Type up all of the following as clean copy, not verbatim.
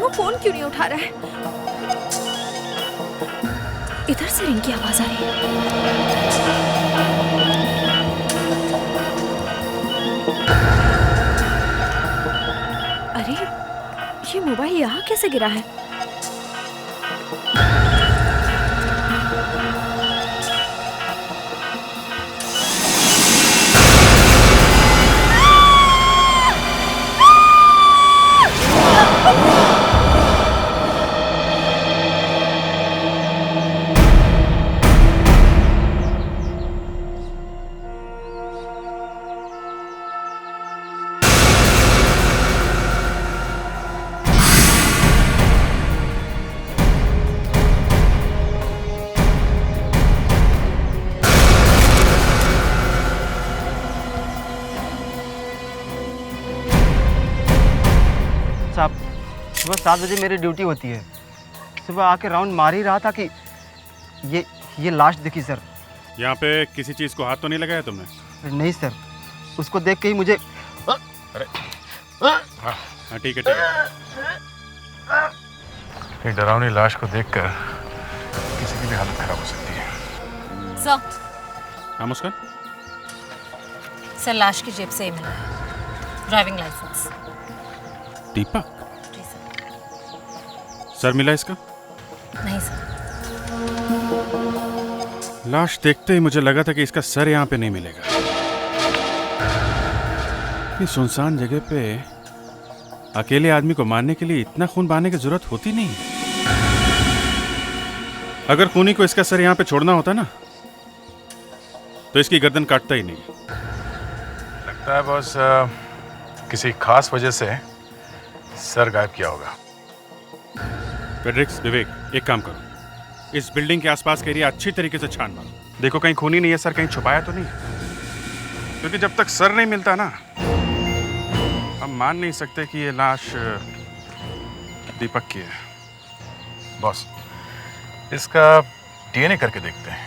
जानू फोन क्यों नहीं उठा रहा है? इधर से रिंग की आवाज आ रही है। अरे ये मोबाइल यहाँ कैसे गिरा है? साहब, सुबह 7 बजे मेरी ड्यूटी होती है। सुबह आके राउंड मार ही रहा था कि ये लाश दिखी सर। यहाँ पे किसी चीज़ को हाथ तो नहीं लगाया तुमने? नहीं सर, उसको देख के ही मुझे अरे हाँ ठीक है ठीक है। ये डरावनी लाश को देखकर किसी की भी हालत खराब हो सकती है। सर, हाँ मुस्कान? सर लाश की जेब से ही मिला है ड्राइविंग लाइसेंस। दीपक? जी सर। सर मिला इसका? नहीं सर। लाश देखते ही मुझे लगा था कि इसका सर यहाँ पे नहीं मिलेगा। इतनी सुनसान जगह पे अकेले आदमी को मारने के लिए इतना खून बहाने की जरूरत होती नहीं है। अगर खूनी को इसका सर यहाँ पे छोड़ना होता ना तो इसकी गर्दन काटता ही नहीं। लगता है बॉस किसी खास वजह से सर गायब किया होगा। फेडरिक्स, विवेक, एक काम करो, इस बिल्डिंग के आसपास का एरिया अच्छी तरीके से छान मारो। देखो कहीं खूनी नहीं है सर, कहीं छुपाया तो नहीं, क्योंकि जब तक सर नहीं मिलता ना हम मान नहीं सकते कि ये लाश दीपक की है। बॉस, इसका डीएनए करके देखते हैं।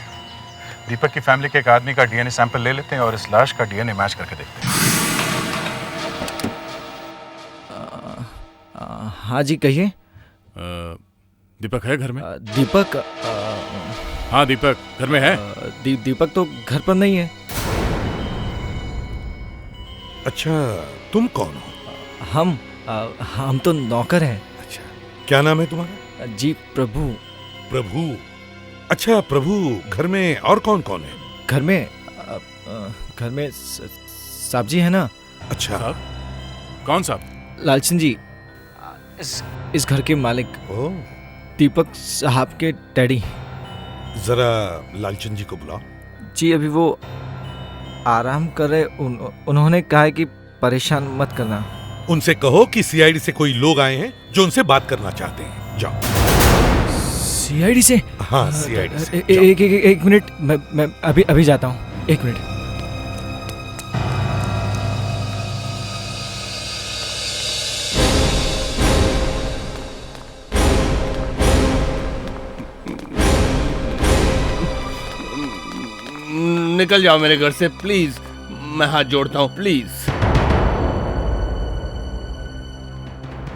दीपक की फैमिली के एक आदमी का डीएनए सैंपल ले लेते हैं और इस लाश का डीएनए मैच करके देखते हैं। हाँ जी कहिए। दीपक है घर में? दीपक हाँ दीपक घर में है। दीपक तो घर पर नहीं है। अच्छा, तुम कौन हो? हम तो नौकर हैं। अच्छा, क्या नाम है तुम्हारा? जी प्रभु। प्रभु? अच्छा प्रभु, घर में और कौन कौन है? घर में साहब जी है ना। अच्छा, साहब? कौन साहब? लालचंद जी, इस घर के मालिक। ओ, दीपक साहब के डैडी। जरा लालचंद जी को बुलाओ। जी अभी वो आराम कर रहे। उन्होंने कहा है कि परेशान मत करना। उनसे कहो कि सीआईडी से कोई लोग आए हैं जो उनसे बात करना चाहते हैं। जाओ। सीआईडी से? हाँ सीआईडी से। एक मिनट, मैं अभी जाता हूँ। एक मिनट। निकल जाओ मेरे घर से प्लीज, मैं हाथ जोड़ता हूँ प्लीज।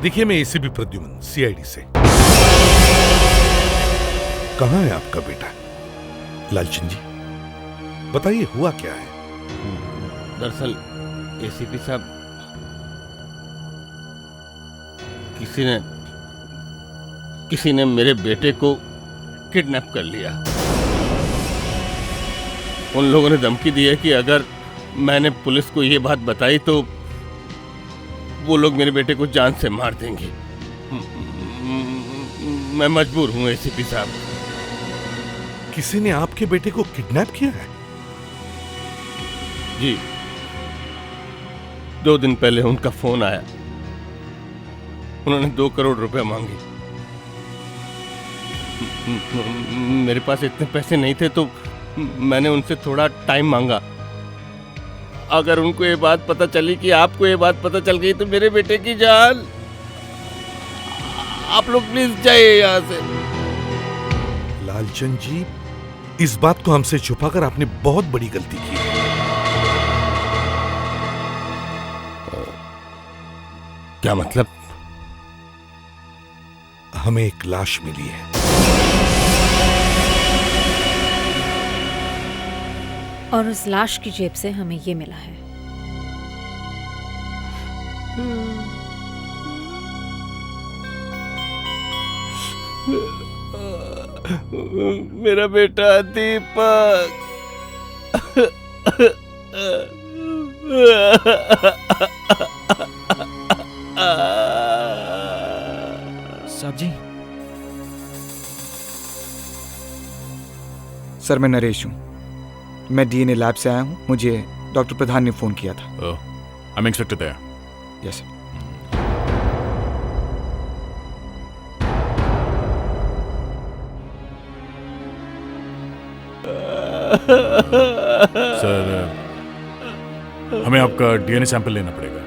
देखिए, मैं एसीपी प्रद्युम्न, सीआईडी से। कहाँ है आपका बेटा? लालचंद जी, बताइए हुआ क्या है? दरअसल एसीपी साहब, किसी ने मेरे बेटे को किडनैप कर लिया। उन लोगों ने धमकी दी है कि अगर मैंने पुलिस को ये बात बताई तो वो लोग मेरे बेटे को जान से मार देंगे। मैं मजबूर हूं एसीपी साहब। किसी ने आपके बेटे को किडनैप किया है? जी, 2 दिन पहले उनका फोन आया। उन्होंने 2 करोड़ रुपए मांगे। मेरे पास इतने पैसे नहीं थे तो मैंने उनसे थोड़ा टाइम मांगा। अगर उनको ये बात पता चली कि आपको ये बात पता चल गई तो मेरे बेटे की जान। आप लोग प्लीज जाइए यहाँ से। लालचंद जी, इस बात को हमसे छुपाकर आपने बहुत बड़ी गलती की है। क्या मतलब? हमें एक लाश मिली है। और उस लाश की जेब से हमें ये मिला है। मेरा बेटा दीपक। साहब जी। सर मैं नरेश हूँ, मैं डीएनए लैब से आया हूँ। मुझे डॉक्टर प्रधान ने फोन किया था। I am expected there. Yes. Sir हमें आपका डीएनए सैंपल लेना पड़ेगा।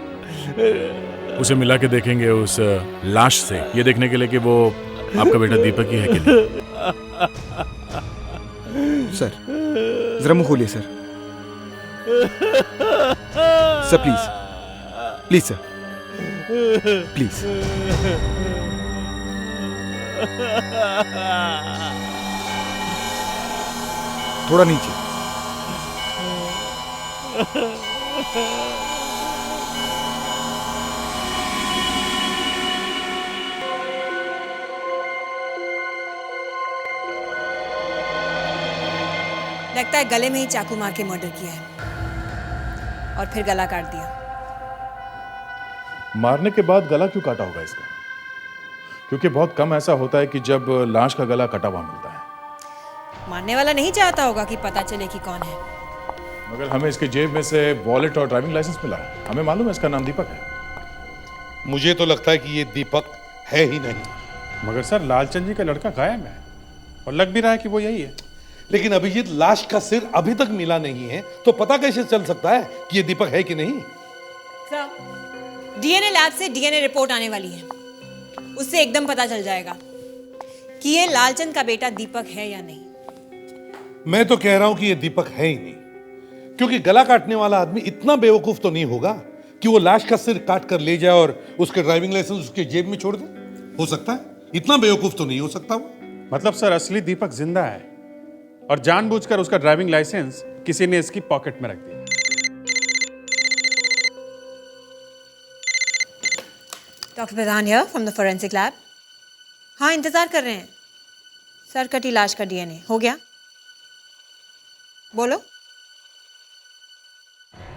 उसे मिला के देखेंगे उस लाश से, ये देखने के लिए कि वो आपका बेटा दीपक ही है कि नहीं। सर जरा मुंह खोलिए sir. Sir please please sir please. थोड़ा नीचे। लगता है गले में ही चाकू मार के मर्डर किया है और फिर गला काट दिया। मारने के बाद गला क्यों काटा होगा इसका? क्योंकि बहुत कम ऐसा होता है कि जब लाश का गला कटा हुआ मिलता है। मारने वाला नहीं चाहता होगा कि पता चले कि कौन है। मगर हमें इसके जेब में से वॉलेट और ड्राइविंग लाइसेंस मिला है। हमें मालूम है इसका नाम दीपक है। मुझे तो लगता है कि ये दीपक है ही नहीं। मगर सर लालचंद जी का लड़का गायब है और लग भी रहा है कि वो यही है। लेकिन अभिजीत, लाश का सिर अभी तक मिला नहीं है, तो पता कैसे चल सकता है कि ये दीपक है कि नहीं? सर, डीएनए लैब से डीएनए रिपोर्ट आने वाली है। उससे एकदम पता चल जाएगा कि ये लालचंद का बेटा दीपक है या नहीं। मैं तो कह रहा हूं कि ये दीपक है ही नहीं, क्योंकि गला काटने वाला आदमी इतना बेवकूफ तो नहीं होगा कि वो लाश का सिर काट कर ले जाए और उसके ड्राइविंग लाइसेंस उसके जेब में छोड़ दे। हो सकता है, इतना बेवकूफ तो नहीं हो सकता वो। मतलब सर असली दीपक जिंदा है और जानबूझकर उसका ड्राइविंग लाइसेंस किसी ने इसकी पॉकेट में रख दिया। Doctor Pradhan here from the forensic lab. हाँ, इंतजार कर रहे हैं। सर कटी लाश का डीएनए हो गया। बोलो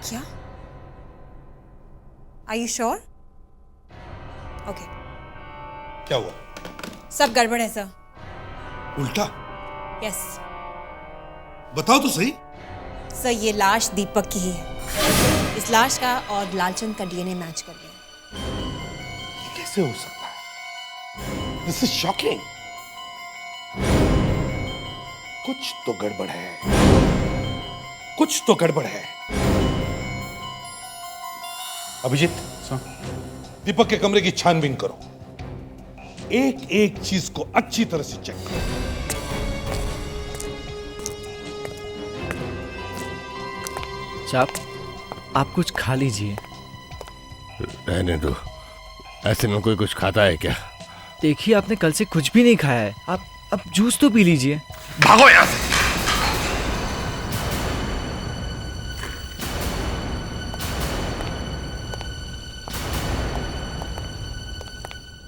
क्या? Are you sure? ओके। क्या हुआ? सब गड़बड़ है सर। उल्टा? यस बताओ तो सही। सर, ये लाश दीपक की ही है। इस लाश का और लालचंद का डीएनए मैच कर गया। ये कैसे हो सकता है? This is shocking. कुछ तो गड़बड़ है, कुछ तो गड़बड़ है। अभिजीत, दीपक के कमरे की छानबीन करो। एक एक चीज को अच्छी तरह से चेक करो। आप कुछ खा लीजिए। रहने दो, ऐसे में कोई कुछ खाता है क्या? देखिए आपने कल से कुछ भी नहीं खाया है। आप जूस तो पी लीजिए। भागो यहां से।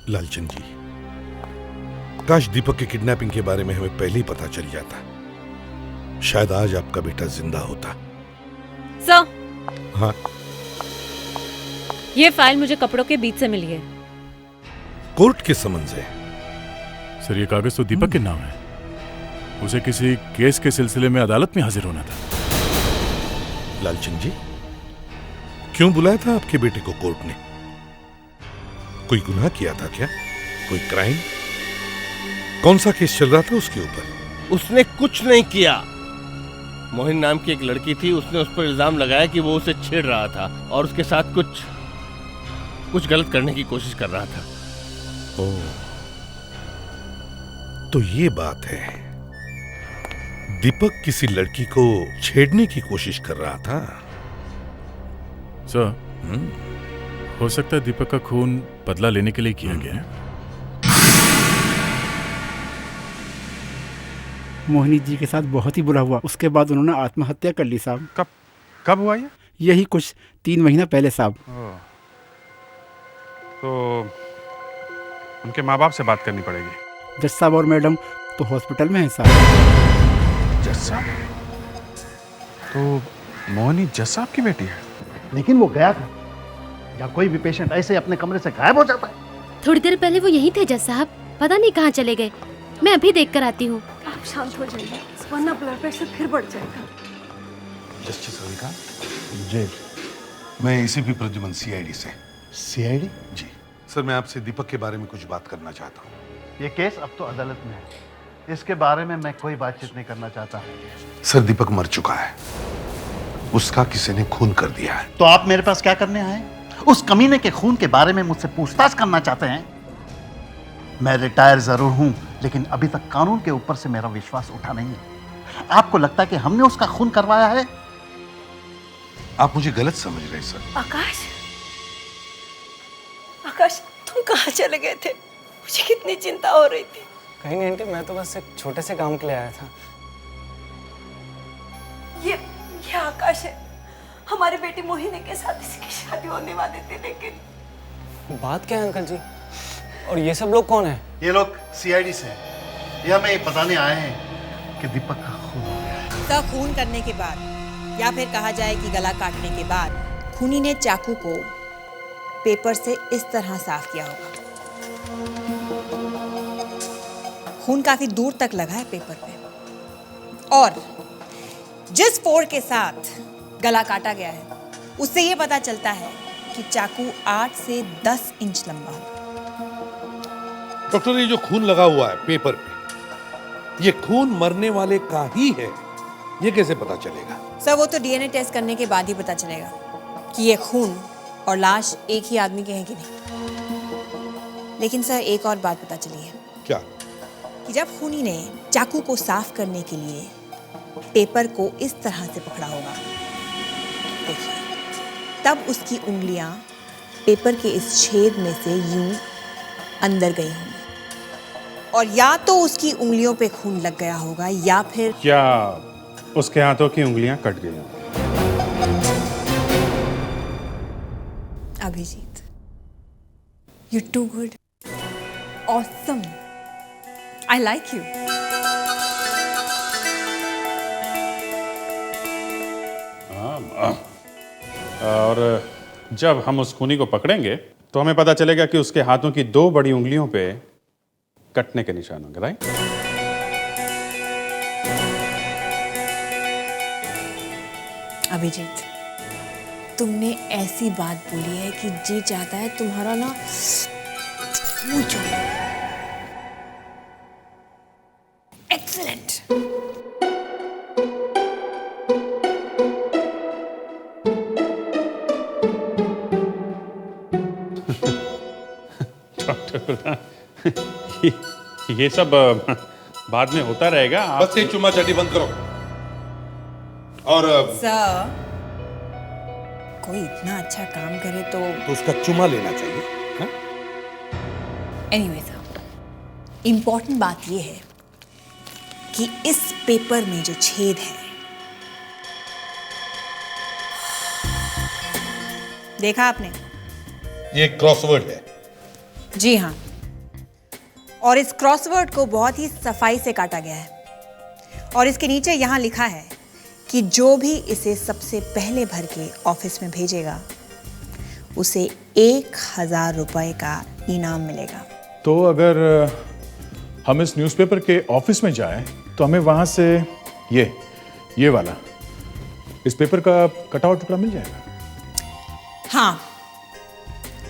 लालचंद जी, काश दीपक की किडनैपिंग के बारे में हमें पहले ही पता चल जाता। शायद आज आपका बेटा जिंदा होता। सर, हाँ, ये फाइल मुझे कपड़ों के बीच से मिली है। कोर्ट के समन से। सर ये कागज तो दीपक के नाम है। उसे किसी केस के सिलसिले में अदालत में हाजिर होना था। लालचंद जी, क्यों बुलाया था आपके बेटे को कोर्ट ने? कोई गुनाह किया था क्या? कोई क्राइम? कौन सा केस चल रहा था उसके ऊपर? उसने कुछ नहीं किया। मोहिन नाम की एक लड़की थी, उसने उस पर इल्जाम लगाया कि वो उसे छेड़ रहा था और उसके साथ कुछ गलत करने की कोशिश कर रहा था। ओह, तो ये बात है। दीपक किसी लड़की को छेड़ने की कोशिश कर रहा था। सर, हो सकता है दीपक का खून बदला लेने के लिए किया गया है। मोहिनी जी के साथ बहुत ही बुरा हुआ। उसके बाद उन्होंने आत्महत्या कर ली साहब। कब कब हुआ ये? यही कुछ 3 महीना पहले साहब। तो उनके माँ बाप से बात करनी पड़ेगी। जज साहब और मैडम तो हॉस्पिटल में है साहब। जज साहब? तो मोहिनी जज साहब की बेटी है? लेकिन वो गया था। या कोई भी पेशेंट ऐसे अपने कमरे से गायब हो जाता है। थोड़ी देर पहले वो यहीं थे जज साहब, पता नहीं कहाँ चले गए। मैं अभी देख कर आती हूँ। आप शांत हो जाइए, वरना ब्लड प्रेशर फिर बढ़ जाएगा। जस्टिस रविकांत जी, मैं एसीपी प्रद्युमन सीआईडी से। सीआईडी? जी सर, मैं आपसे दीपक के बारे में कुछ बात करना चाहता हूँ। ये केस अब तो अदालत में है, इसके बारे में मैं कोई बातचीत नहीं करना चाहता। सर, दीपक मर चुका है, उसका किसी ने खून कर दिया है। तो आप मेरे पास क्या करने आए? उस कमीने के खून के बारे में मुझसे पूछताछ करना चाहते हैं? मैं रिटायर जरूर हूं, लेकिन अभी तक कानून के ऊपर से मेरा विश्वास उठा नहीं है। आपको लगता है कि हमने उसका खून करवाया है? आप मुझे गलत समझ रहे सर। आकाश, आकाश तुम कहाँ चले गए थे? मुझे कितनी चिंता हो रही थी। कहीं नहीं आंटी, मैं तो बस एक छोटे से काम के लिए आया था। ये आकाश है। हमारी बेटी मोहिनी के साथ इसकी शादी होने वाली थी, लेकिन बात क्या है अंकल जी? और ये सब लोग कौन है? ये लोग सीआईडी से हैं। ये हमें ये बताने आए हैं कि दीपक का खून हो गया है। तो खून करने के बाद, या फिर कहा जाए कि गला काटने के बाद, खूनी ने चाकू को पेपर से इस तरह साफ किया होगा। खून काफी दूर तक लगा है पेपर पे, और जिस फोड़ के साथ गला काटा गया है उससे ये पता चलता है कि चाकू 8 से 10 इंच लंबा है। डॉक्टर, ये जो खून लगा हुआ है पेपर पे, ये खून मरने वाले का ही है, ये कैसे पता चलेगा? सर, वो तो डीएनए टेस्ट करने के बाद ही पता चलेगा कि ये खून और लाश एक ही आदमी के हैं कि नहीं। लेकिन सर, एक और बात पता चली है। क्या? कि जब खूनी ने चाकू को साफ करने के लिए पेपर को इस तरह से पकड़ा होगा, देखिए, तब उसकी उंगलियां पेपर के इस छेद में से यूं अंदर गई होंगी, और या तो उसकी उंगलियों पे खून लग गया होगा, या फिर क्या उसके हाथों की उंगलियां कट गई? Abhijeet, you too good, awesome, I like you. और जब हम उस खूनी को पकड़ेंगे तो हमें पता चलेगा कि उसके हाथों की 2 बड़ी उंगलियों पे कटने के निशान होंगे, राइट? अभिजीत, तुमने ऐसी बात बोली है कि जी चाहता है तुम्हारा ना मुंह चूम। एक्सीलेंट। ये सब बाद में होता रहेगा। बस ये चुम्मा चाटी बंद करो। और सर, कोई इतना अच्छा काम करे तो उसका चुम्मा लेना चाहिए। एनीवे सर, इम्पोर्टेंट बात ये है कि इस पेपर में जो छेद है, देखा आपने? ये क्रॉसवर्ड है। जी हाँ, और इस क्रॉसवर्ड को बहुत ही सफाई से काटा गया है, और इसके नीचे यहाँ लिखा है कि जो भी इसे सबसे पहले भर के ऑफिस में भेजेगा उसे 1000 रुपए का इनाम मिलेगा। तो अगर हम इस न्यूज़पेपर के ऑफिस में जाएं तो हमें वहां से ये वाला इस पेपर का कटा हुआ टुकड़ा मिल जाएगा। हाँ,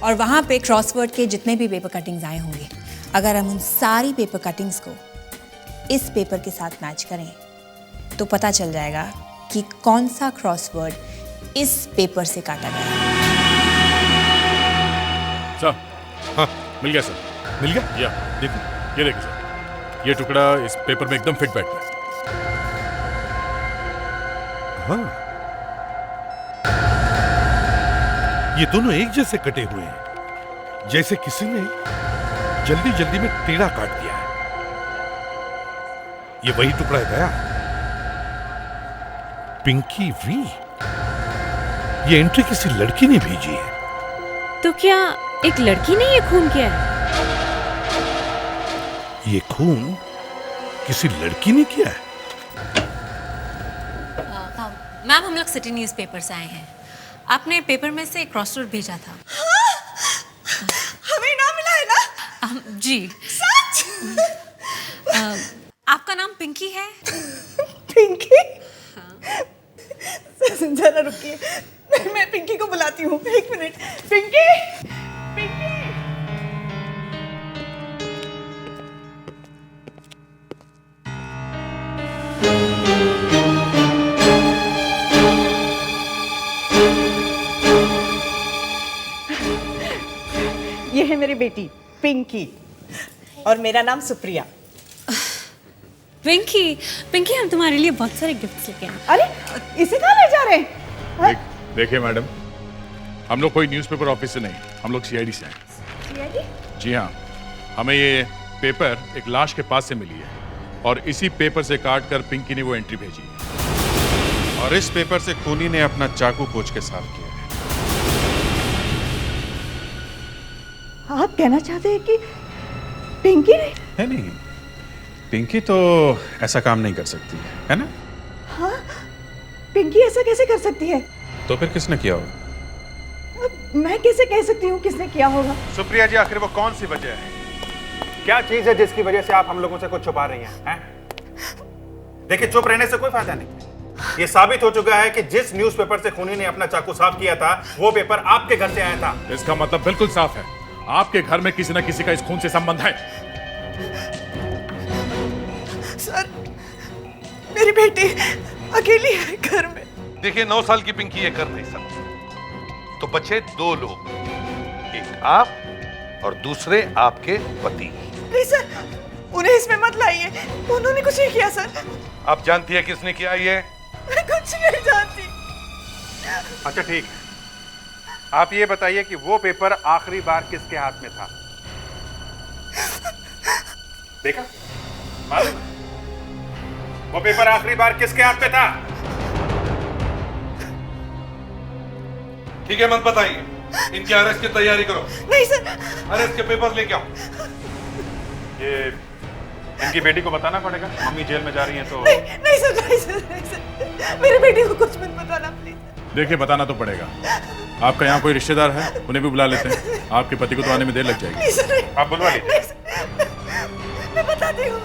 और वहाँ पे क्रॉसवर्ड के जितने भी पेपर कटिंग्स आए होंगे, अगर हम उन सारी पेपर कटिंग्स को इस पेपर के साथ मैच करें तो पता चल जाएगा कि कौन सा क्रॉसवर्ड इस पेपर से काटा गया है। सर, हाँ, मिल गया सर। मिल गया? या देखो, ये देखिए सर, ये टुकड़ा इस पेपर में एकदम फिट बैठ गया। हाँ, ये दोनों एक जैसे कटे हुए हैं, जैसे किसी ने जल्दी जल्दी में टेढ़ा काट दिया है। ये वही टुकड़ा है गया? पिंकी वी, ये एंट्री किसी लड़की ने भेजी है। तो क्या एक लड़की ने ये खून किया है? ये खून किसी लड़की ने किया है? मैम, हम लोग सिटी न्यूज़पेपर से आए हैं। आपने पेपर में से क्रॉसवर्ड भेजा था। हमें इनाम मिला है ना? जी। सच? आपका नाम पिंकी है? पिंकी? जरा रुकिए, मैं पिंकी को बुलाती हूँ। एक मिनट। पिंकी, पिंकी। ये है मेरी बेटी पिंकी और मेरा नाम सुप्रिया। पिंकी, हम तुम्हारे लिए बहुत सारे गिफ्ट्स लेके आए। अरे इसे कहाँ ले जा रहे हैं? देखिए मैडम, हम लोग कोई न्यूज़पेपर ऑफिस से नहीं, हम लोग सीआईडी से हैं। सीआईडी? जी हाँ, हमें ये पेपर एक लाश के पास से मिली है और इसी पेपर से काट कर पिंकी ने वो एंट्री भेजी है। और इस पेपर से खूनी ने अपना चाकू पोंछ के साफ किया है। आप कहना चाहते हैं कि पिंकी ने? नहीं, पिंकी तो ऐसा काम नहीं कर सकती है ना? हाँ, पिंकी ऐसा कैसे कर सकती है? तो फिर किसने किया होगा? मैं कैसे कह सकती हूँ किसने किया होगा? सुप्रिया जी, आखिर वो कौन सी वजह है, क्या चीज है जिसकी वजह से आप हम लोगों से कुछ छुपा रही हैं? देखिए, चुप रहने से कोई फायदा नहीं। ये साबित हो चुका है कि जिस न्यूज़पेपर से खूनी ने अपना चाकू साफ किया था, वो पेपर आपके घर से आया था। इसका मतलब बिल्कुल साफ है, आपके घर में किसी न किसी का इस खून से संबंध है। सर, मेरी बेटी अकेली है घर में। देखिए, 9 साल की पिंकी ये कर नहीं सकती, तो बचे 2 लोग, एक आप और दूसरे आपके पति। नहीं सर, उन्हें इसमें मत लाइए, उन्होंने कुछ नहीं किया सर। आप जानती है किसने किया ये? मैं कुछ नहीं जानती। अच्छा ठीक है, आप ये बताइए कि वो पेपर आखिरी बार किसके हाथ में था? देखा, मालूम है? वो पेपर आखिरी बार किसके हाथ में था? ठीक है, मत बताइए, इनके अरेस्ट की तैयारी करो। नहीं सर। अरेस्ट के पेपर लेके आओ। ये इनकी बेटी को बताना पड़ेगा, मम्मी जेल में जा रही हैं तो। नहीं सर, नहीं सर, नहीं सर, मेरी बेटी को कुछ मत बताना प्लीज। देखिए, बताना तो पड़ेगा। आपका यहाँ कोई रिश्तेदार है, उन्हें भी बुला लेते हैं, आपके पति को तो आने में देर लग जाएगी। आप बुलवा लीजिए। मैं बताती हूँ।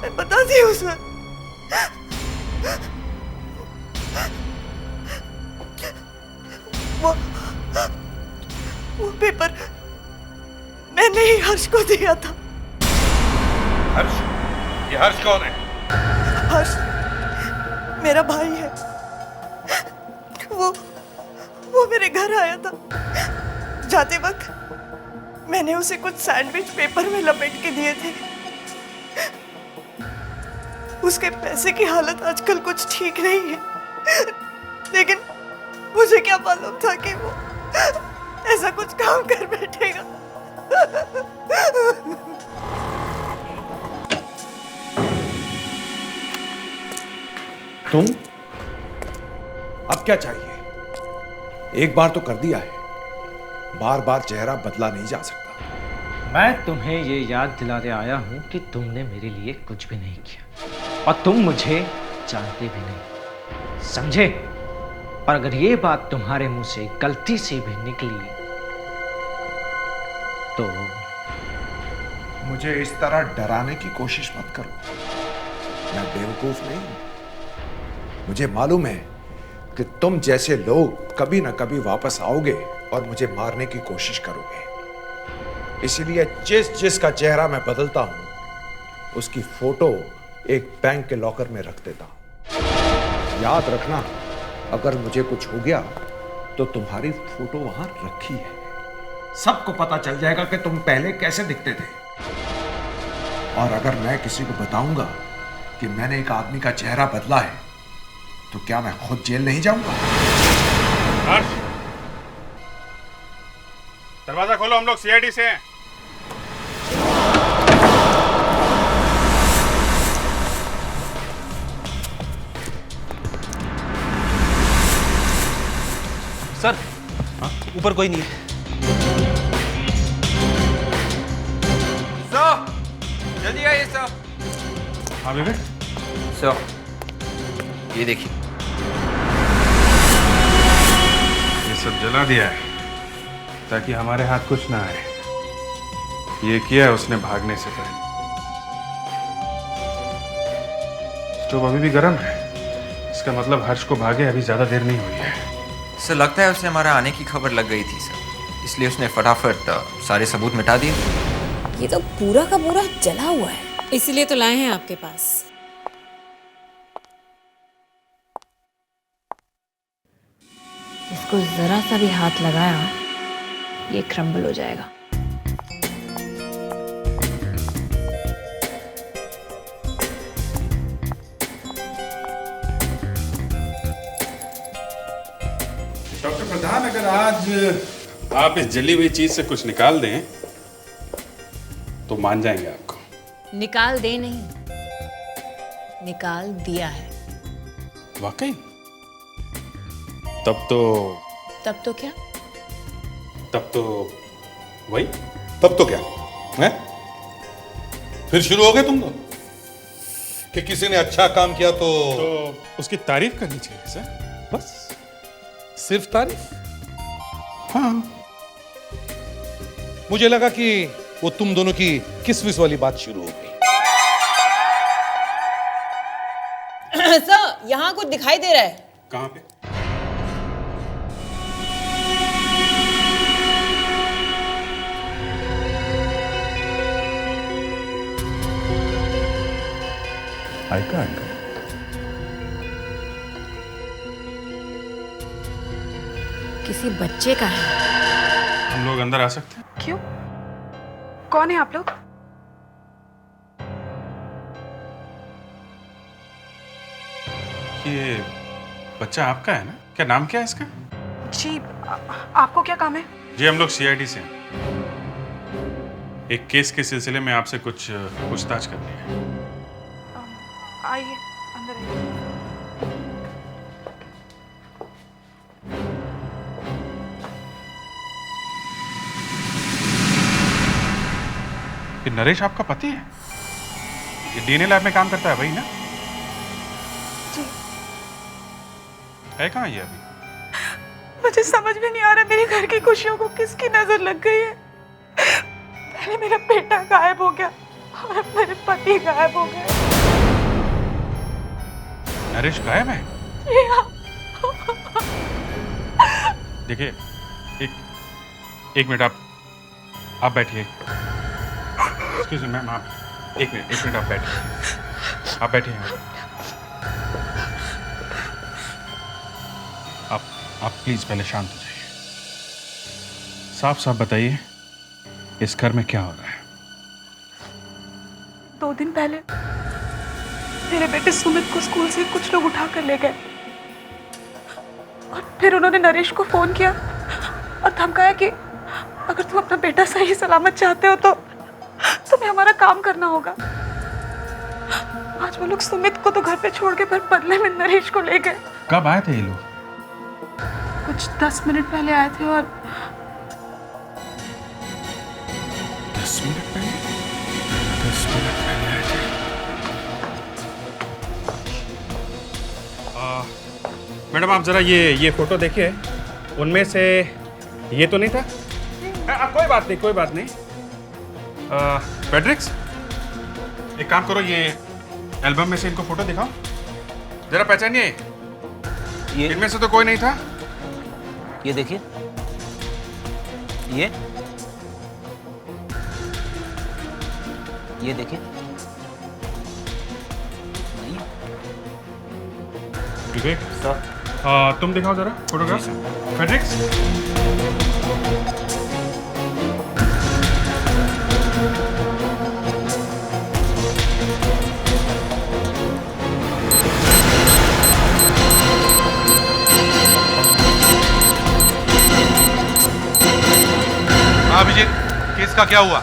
मैं बताती हूँ सर। वो पेपर मैंने ही हर्ष को दिया था। हर्ष? ये हर्ष कौन है? हर्ष मेरा भाई है। वो मेरे घर आया था। जाते वक्त मैंने उसे कुछ सैंडविच पेपर में लपेट के दिए थे। उसके पैसे की हालत आजकल कुछ ठीक नहीं है, लेकिन मुझे क्या मालूम था कि वो ऐसा कुछ काम कर बैठेगा। तुम अब क्या चाहिए? एक बार तो कर दिया है, बार बार चेहरा बदला नहीं जा सकता। मैं तुम्हें ये याद दिलाने आया हूँ कि तुमने मेरे लिए कुछ भी नहीं किया और तुम मुझे जानते भी नहीं, समझे? पर अगर ये बात तुम्हारे मुंह से गलती से भी निकली तो मुझे इस तरह डराने की कोशिश मत करो। मैं बेवकूफ नहीं हूं। मुझे मालूम है कि तुम जैसे लोग कभी ना कभी वापस आओगे और मुझे मारने की कोशिश करोगे। इसीलिए जिस जिसका चेहरा मैं बदलता हूं उसकी फोटो एक बैंक के लॉकर में रख देता हूं। याद रखना, अगर मुझे कुछ हो गया तो तुम्हारी फोटो वहां रखी है। सबको पता चल जाएगा कि तुम पहले कैसे दिखते थे। और अगर मैं किसी को बताऊंगा कि मैंने एक आदमी का चेहरा बदला है तो क्या मैं खुद जेल नहीं जाऊंगा? दरवाजा खोलो, हम लोग सीआईडी से हैं। सर ऊपर कोई नहीं है। सर जल्दी आइए सर। हाँ विवेक। सर ये देखिए, ये सब जला दिया है ताकि हमारे हाथ कुछ ना आए। ये किया है उसने भागने से पहले। स्टोव अभी भी गर्म है, इसका मतलब हर्ष को भागे अभी ज्यादा देर नहीं हुई है। सर लगता है उसे हमारा आने की खबर लग गई थी सर, इसलिए उसने फटाफट सारे सबूत मिटा दिए। ये तो पूरा का पूरा जला हुआ है, इसीलिए तो लाए हैं आपके पास। इसको जरा सा भी हाथ लगाया ये क्रम्बल हो जाएगा। डॉक्टर प्रधान, अगर आज आप इस जली हुई चीज से कुछ निकाल दें तो मान जाएंगे आपको। निकाल दे नहीं, निकाल दिया है। वाकई? तब तो क्या? तब तो वही। तब तो क्या है? फिर शुरू हो गए तुम लोग कि किसी ने अच्छा काम किया तो उसकी तारीफ करनी चाहिए सर, बस। सिर्फ तारीफ? हाँ। मुझे लगा कि वो तुम दोनों की किस-विस वाली बात शुरू हो गई। सर यहाँ कुछ दिखाई दे रहा है। कहाँ पे? I can't. किसी बच्चे का है। हम लोग अंदर आ सकते हैं? क्यों? कौन है आप लोग? ये बच्चा आपका है ना? क्या नाम क्या है इसका? जी आपको क्या काम है? जी हम लोग CID से हैं। एक केस के सिलसिले में आपसे कुछ पूछताछ करनी है। आइए अंदर आइए। ये नरेश आपका पति है? ये DNA लैब में काम करता है वही ना? जी। है कहाँ ये अभी? मुझे समझ में नहीं आ रहा मेरे घर की खुशियों को किसकी नजर लग गई है। पहले मेरा बेटा गायब हो गया और अब मेरे पति गायब हो गए। नरेश गायब है? जी हाँ। देखिए एक मिनट आप बैठिए। एक्सक्यूज मी मैम, आप एक मिनट आप बैठिए। आप बैठिए। आप प्लीज पहले शांत हो जाइए। साफ साफ बताइए इस घर में क्या हो रहा है? 2 दिन पहले मेरे बेटे सुमित को स्कूल से कुछ लोग उठा कर ले गए और फिर उन्होंने नरेश को फोन किया और धमकाया कि अगर तुम अपना बेटा सही सलामत चाहते हो तो तुम्हें हमारा काम करना होगा। आज वो लोग सुमित को तो घर पे छोड़ के फिर बदले में नरेश को ले गए। कब आए थे ये लोग? कुछ 10 मिनट पहले आए थे। और 10 मिनट पहले? 10 मिनट पहले आए थे। मैडम आप जरा ये फोटो देखिए, उनमें से ये तो नहीं था? कोई बात नहीं। पैट्रिक्स एक काम करो, ये एल्बम में से इनको फोटो दिखाओ जरा, पहचानिए। ये इनमें से तो कोई नहीं था। ये देखिए, ये देखिए। नहीं। विवेक सर, तुम दिखाओ जरा फोटोग्राफ। पैट्रिक्स अभिजीत, केस का क्या हुआ?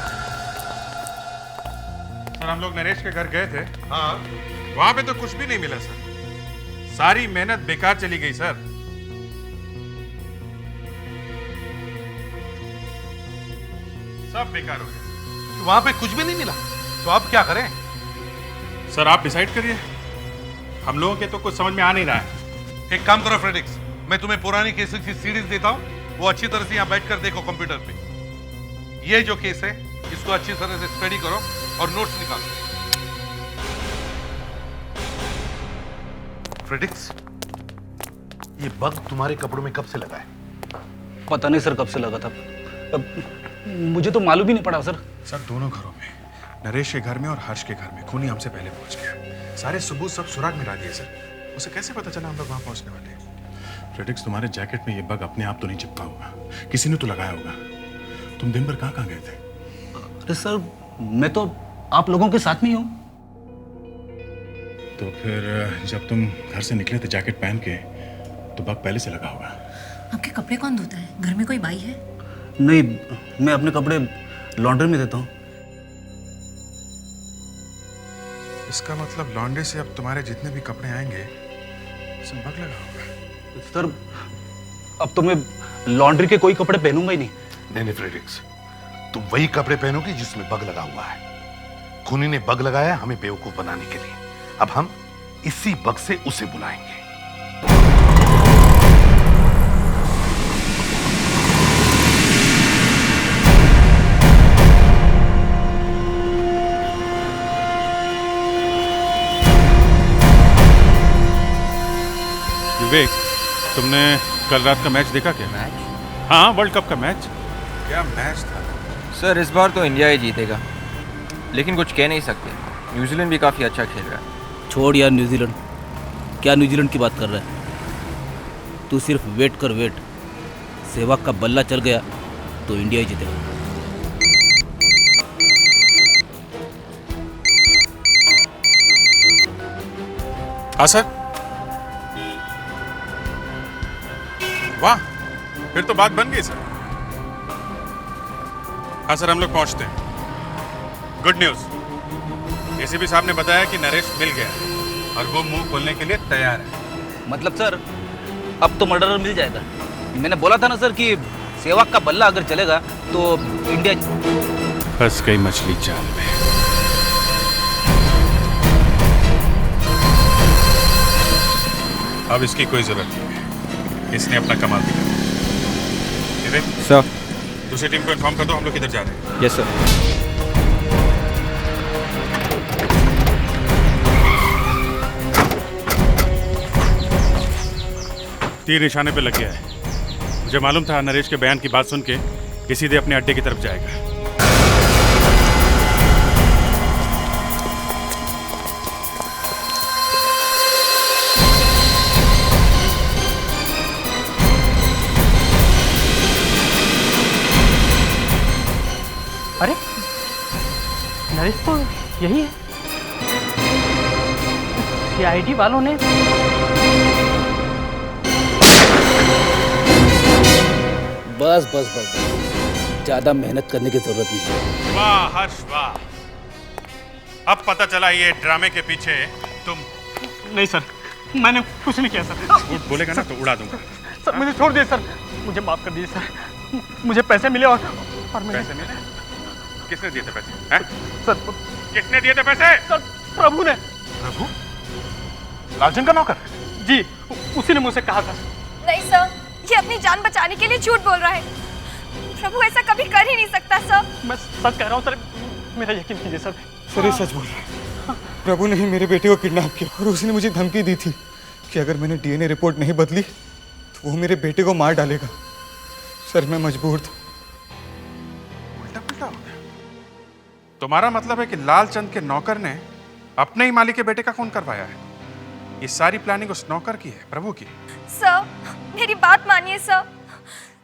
सर हम लोग नरेश के घर गए थे। हाँ। वहां पे तो कुछ भी नहीं मिला सर, सारी मेहनत बेकार चली गई सर। सब बेकार हो गया। वहां पे कुछ भी नहीं मिला, तो अब क्या करें? सर आप डिसाइड करिए, हम लोगों के तो कुछ समझ में आ नहीं रहा है। एक काम करो फ्रेडिक्स, मैं तुम्हें पुरानी केसेस की सीरीज देता हूँ, वो अच्छी तरह से यहाँ बैठकर देखो कंप्यूटर पे। ये जो केस है इसको अच्छी तरह से स्टडी करो और नोट्स निकालो। फ्रेडिक्स, ये बग तुम्हारे कपड़ों में कब से लगा है? पता नहीं सर कब से लगा था, मुझे तो मालूम ही नहीं पड़ा सर। सर दोनों घरों में, नरेश के घर में और हर्ष के घर में खूनी हमसे पहले पहुंच गया। सारे सबूत सब सुराग मिला दिए सर। उसे कैसे पता चला हम लोग वहां पहुंचने वाले हैं? फ्रेडिक्स, तुम्हारे जैकेट में ये बग अपने आप तो नहीं चिपका होगा, किसी ने तो लगाया होगा। तुम दिन भर कहाँ गए थे? अरे सर मैं तो आप लोगों के साथ में ही हूँ। तो फिर जब तुम घर से निकले थे जैकेट पहन के, तो बग पहले से लगा होगा। आपके कपड़े कौन धोता है? घर में कोई बाई है? नहीं, मैं अपने कपड़े लॉन्ड्री में देता हूँ। इसका मतलब लॉन्ड्री से अब तुम्हारे जितने भी कपड़े आएंगे सब बग लगा होगा। सर अब तो मैं लॉन्ड्री के कोई कपड़े पहनूंगा ही नहीं। नहीं फ्रेडिक्स, तुम वही कपड़े पहनोगे जिसमें बग लगा हुआ है। खूनी ने बग लगाया हमें बेवकूफ बनाने के लिए। अब हम इसी बग से उसे बुलाएंगे। विवेक, तुमने कल रात का मैच देखा क्या? मैच? हाँ, वर्ल्ड कप का मैच। क्या मैच था सर, इस बार तो इंडिया ही जीतेगा, लेकिन कुछ कह नहीं सकते। न्यूजीलैंड भी काफ़ी अच्छा खेल रहा है। छोड़ यार न्यूजीलैंड, क्या न्यूजीलैंड की बात कर रहा है? तू सिर्फ वेट कर, वेट। सहवाग का बल्ला चल गया तो इंडिया ही जीतेगा। हाँ सर। वाह, फिर तो बात बन गई सर। हाँ सर, हम लोग पहुंचते हैं। गुड न्यूज़, एसीपी साहब ने बताया कि नरेश मिल गया और वो मुंह खोलने के लिए तैयार है। मतलब सर अब तो मर्डरर मिल जाएगा। मैंने बोला था ना सर कि सहवाग का बल्ला अगर चलेगा तो इंडिया। फंस गई मछली जाल में। अब इसकी कोई जरूरत नहीं है, इसने अपना कमाल दिखा। विवेक सर, दूसरी टीम को इन्फॉर्म कर दो, हम लोग इधर जा रहे हैं। Yes sir. तीर निशाने पे लग गया है। मुझे मालूम था नरेश के बयान की बात सुन के ये सीधे अपने अड्डे की तरफ जाएगा। अरे नरेश तो यही है। सीआईडी वालों ने बस बस बस, ज्यादा मेहनत करने की जरूरत नहीं है। वाह हर्ष वाह, अब पता चला ये ड्रामे के पीछे तुम। नहीं सर, मैंने कुछ नहीं किया सर। झूठ बोलेगा ना तो उड़ा दूंगा। सर मुझे छोड़ दिए सर, मुझे माफ कर दीजिए सर। मुझे पैसे मिले और मैंने... पैसे मिले? किसने दिए थे पैसे? हैं? सर किसने दिए थे पैसे? सर प्रभु ने। प्रभु? लालचंद का नौकर? जी, उसी ने मुझसे कहा था। नहीं सर, ये अपनी जान बचाने के लिए झूठ बोल रहा है। प्रभु ऐसा कभी कर ही नहीं सकता सर। मैं सच कह रहा हूँ सर, मेरा यकीन कीजिए सर। सर ये सच बोल रहा है। प्रभु ने ही मेरे बेटे को किडनैप किया और उसने मुझे धमकी दी थी कि अगर मैंने डीएनए रिपोर्ट नहीं बदली तो वो मेरे बेटे को मार डालेगा। सर मैं मजबूर था। उल्टा पुल्टा हो गया। तुम्हारा मतलब है कि लालचंद के नौकर ने अपने ही मालिक के बेटे का खून करवाया है? ये सारी प्लानिंग उस नौकर की है, प्रभु की? सर मेरी बात मानिए सर।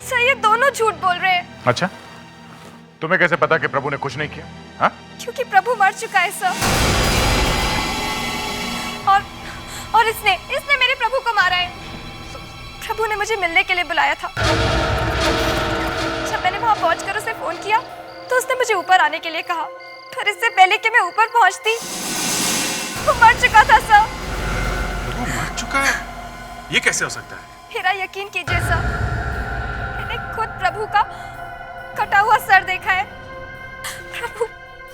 सर ये दोनों झूठ बोल रहे हैं। अच्छा, तुम्हें कैसे पता कि प्रभु ने कुछ नहीं किया? हाँ? क्योंकि प्रभु मर चुका है सर। और इसने मेरे प्रभु को मारा है। प्रभु ने मुझे मिलने के लिए बुलाया था। जब मैंने वहां पहुंचकर उसे फोन किया तो उसने मुझे ऊपर आने के लिए कहा, पर इससे पहले कि मैं ऊपर पहुंचती वो मर चुका था सर। वो मर चुका है? ये कैसे हो सकता है? मेरा यकीन कीजिए सर, मैंने खुद प्रभु का कटा हुआ सर देखा है।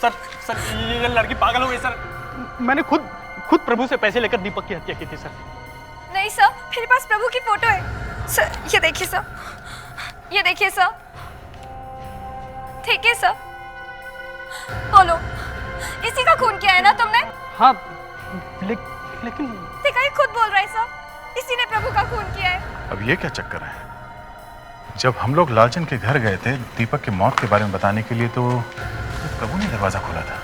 सर ये लड़की पागल हो गई सर। मैंने खुद प्रभु से पैसे लेकर दीपक की हत्या की थी सर। नहीं सर, मेरे पास प्रभु की फोटो है सर। ये देखिए सर, ये देखिए सर, ठीक है सर। बोलो, इसी का खून किया है ना तुमने? हाँ, लेकिन देखा, ये खुद बोल रहा है सर, इसी ने प्रभु का खून किया है। अब ये क्या चक्कर है? जब हम लोग लालचंद के घर गए थे दीपक की मौत के बारे में बताने के लिए, तो प्रभु ने दरवाजा खोला था।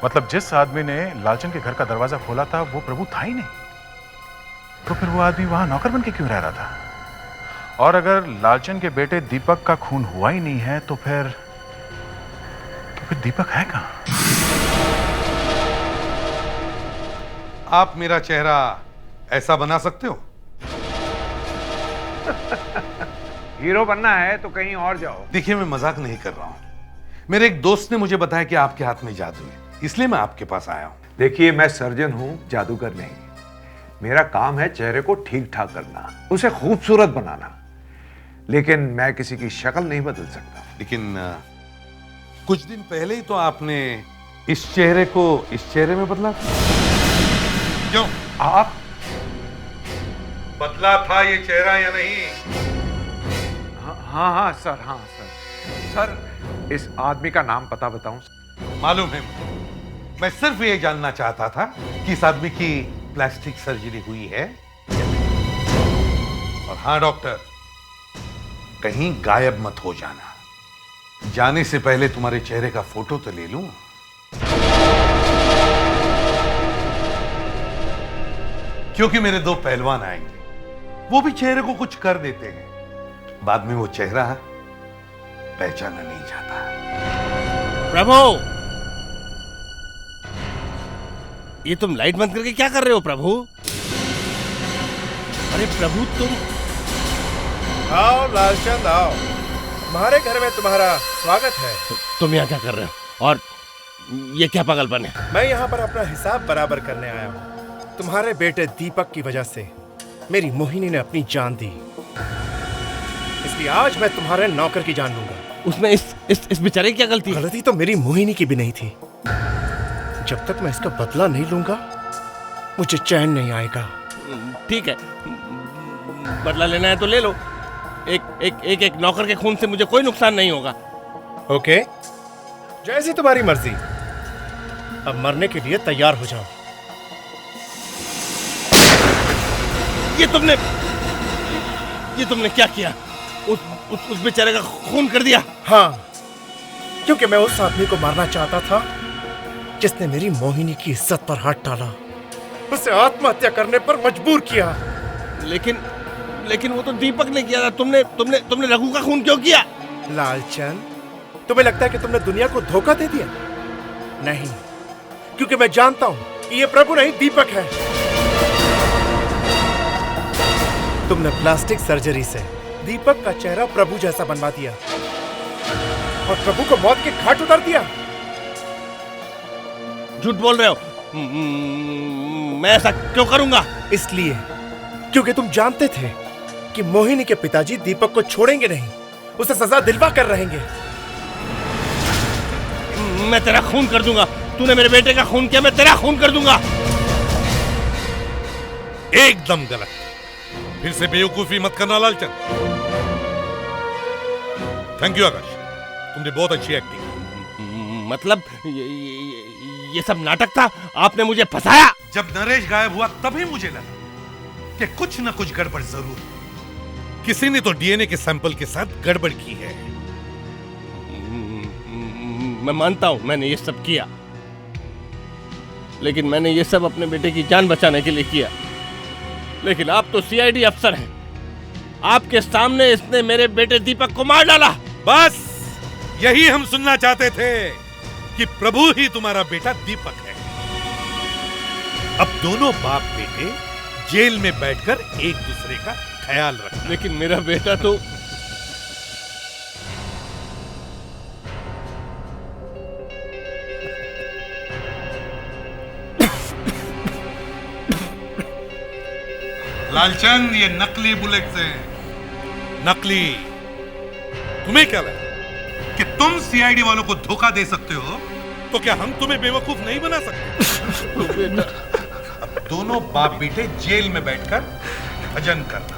मतलब जिस आदमी ने लालचंद के घर का दरवाजा खोला था वो प्रभु था ही नहीं। तो फिर वो आदमी वहां नौकर बन के क्यों रह रहा था? और अगर लालचंद के बेटे दीपक का खून हुआ ही नहीं है तो फिर दीपक है कहां? आप मेरा चेहरा ऐसा बना सकते हो? हीरो बनना है तो कहीं और जाओ। देखिए, मैं मजाक नहीं कर रहा हूं। मेरे एक दोस्त ने मुझे बताया कि आपके हाथ में जादू है, इसलिए मैं आपके पास आया हूं। देखिए, मैं सर्जन हूं, जादूगर नहीं। मेरा काम है चेहरे को ठीक ठाक करना, उसे खूबसूरत बनाना। लेकिन मैं किसी की शक्ल नहीं बदल सकता। लेकिन कुछ दिन पहले ही तो आपने इस चेहरे को इस चेहरे में बदला। क्यों? आप बदला था ये चेहरा या नहीं? हाँ सर, हाँ सर। सर, इस आदमी का नाम पता बताऊं? मालूम है मुझे। मैं सिर्फ ये जानना चाहता था कि इस आदमी की प्लास्टिक सर्जरी हुई है। और हाँ डॉक्टर, कहीं गायब मत हो जाना। जाने से पहले तुम्हारे चेहरे का फोटो तो ले लूं। क्योंकि मेरे दो पहलवान आएंगे, वो भी चेहरे को कुछ कर देते हैं, बाद में वो चेहरा पहचाना नहीं जाता। प्रभु, ये तुम लाइट बंद करके क्या कर रहे हो प्रभु? अरे प्रभु, तुम आओ लालचंद, आओ। हमारे घर में तुम्हारा स्वागत है। तुम यहाँ क्या कर रहे हो? और ये क्या पागलपन है? मैं यहाँ पर अपना हिसाब बराबर करने आया हूँ। तुम्हारे बेटे दीपक की वजह से मेरी मोहिनी ने अपनी जान दी, इसलिए आज मैं तुम्हारे नौकर की जान लूंगा। उसमें इस बेचारे की क्या गलती है? गलती तो मेरी मोहिनी की भी नहीं थी। जब तक मैं इसका बदला नहीं लूंगा मुझे चैन नहीं आएगा। ठीक है, बदला लेना है तो ले लो। एक नौकर के खून से मुझे कोई नुकसान नहीं होगा। ओके, जैसी तुम्हारी मर्जी। अब मरने के लिए तैयार हो जाओ। ये तुमने क्या किया? उस बेचारे का खून कर दिया? हाँ, क्योंकि मैं उस आदमी को मारना चाहता था जिसने मेरी मोहिनी की इज्जत पर हाथ डाला, उसे आत्महत्या करने पर मजबूर किया। लेकिन वो तो दीपक ने किया था। तुमने रघु का खून क्यों किया? लालचंद, तुम्हें लगता है कि तुमने दुनिया को धोखा दे दिया? नहीं, क्योंकि मैं जानता हूं कि ये प्रभु नहीं दीपक है। तुमने प्लास्टिक सर्जरी से दीपक का चेहरा प्रभु जैसा बनवा दिया और प्रभु को मौत के घाट उतार दिया। झूठ बोल रहे हो। मैं ऐसा क्यों करूंगा? इसलिए क्योंकि तुम जानते थे कि मोहिनी के पिताजी दीपक को छोड़ेंगे नहीं, उसे सजा दिलवा कर रहेंगे। मैं तेरा खून कर दूंगा। तूने मेरे बेटे का खून किया, मैं तेरा खून कर दूंगा। एकदम गलत। फिर से बेवकूफी मत करना लालचंद। थैंक यू आकाश, तुमने बहुत अच्छी एक्टिंग की। मतलब ये सब नाटक था? आपने मुझे फंसाया? जब नरेश गायब हुआ तभी मुझे लगा कि कुछ न कुछ गड़बड़ जरूर है। किसी ने तो डीएनए के सैंपल के साथ गड़बड़ की है। मैं मानता हूं मैंने ये सब किया, लेकिन मैंने ये सब अपने बेटे की जान बचाने के लिए किया। लेकिन आप तो सीआईडी अफसर हैं। आपके सामने इसने मेरे बेटे दीपक को मार डाला। बस यही हम सुनना चाहते थे कि प्रभु ही तुम्हारा बेटा दीपक है। अब दोनों बाप बेटे जेल में बैठकर एक दूसरे का ख्याल रखना। लेकिन मेरा बेटा तो लालचंद, ये नकली बुलेट्स हैं। नकली। तुम्हें क्या लगा कि तुम सीआईडी वालों को धोखा दे सकते हो? तो क्या हम तुम्हें बेवकूफ नहीं बना सकते? अब दोनों बाप बेटे जेल में बैठकर भजन करना।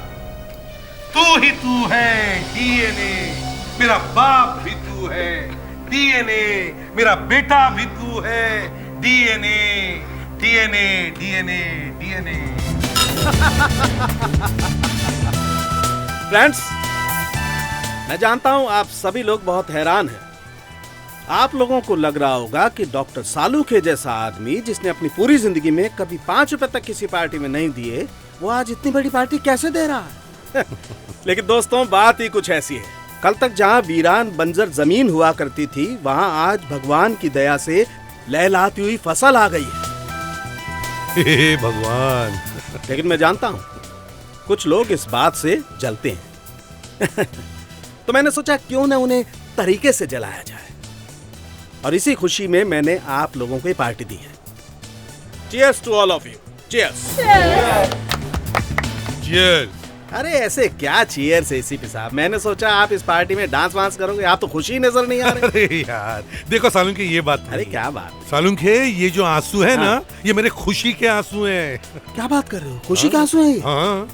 तू ही तू है डीएनए, मेरा बाप भी तू है डीएनए, मेरा बेटा भी तू है DNA, DNA, DNA, DNA. Friends, मैं जानता हूं आप सभी लोग बहुत हैरान हैं। आप लोगों को लग रहा होगा कि डॉक्टर सालुखे जैसा आदमी जिसने अपनी पूरी जिंदगी में कभी 5 रुपए तक किसी पार्टी में नहीं दिए, वो आज इतनी बड़ी पार्टी कैसे दे रहा है? लेकिन दोस्तों, बात ही कुछ ऐसी है। कल तक जहां वीरान बंजर जमीन हुआ करती थी, वहां आज भगवान की दया से लहलहाती हुई फसल आ गई है। हे भगवान। लेकिन मैं जानता हूं कुछ लोग इस बात से जलते हैं। तो मैंने सोचा क्यों न उन्हें तरीके से जलाया जाए, और इसी खुशी में मैंने आप लोगों को ये पार्टी दी है। Cheers to all of you. Cheers. Cheers. अरे ऐसे क्या cheers है एसीपी साहब? मैंने सोचा आप इस पार्टी में डांस वांस करोगे, आप तो खुशी नजर नहीं आ रहे। अरे यार देखो सालुंखे, ये बात अरे क्या बात सालुंखे, ये जो आंसू है ना, ये मेरे खुशी के आंसू हैं। क्या बात कर रहे हो? खुशी के आंसू हैं? हाँ,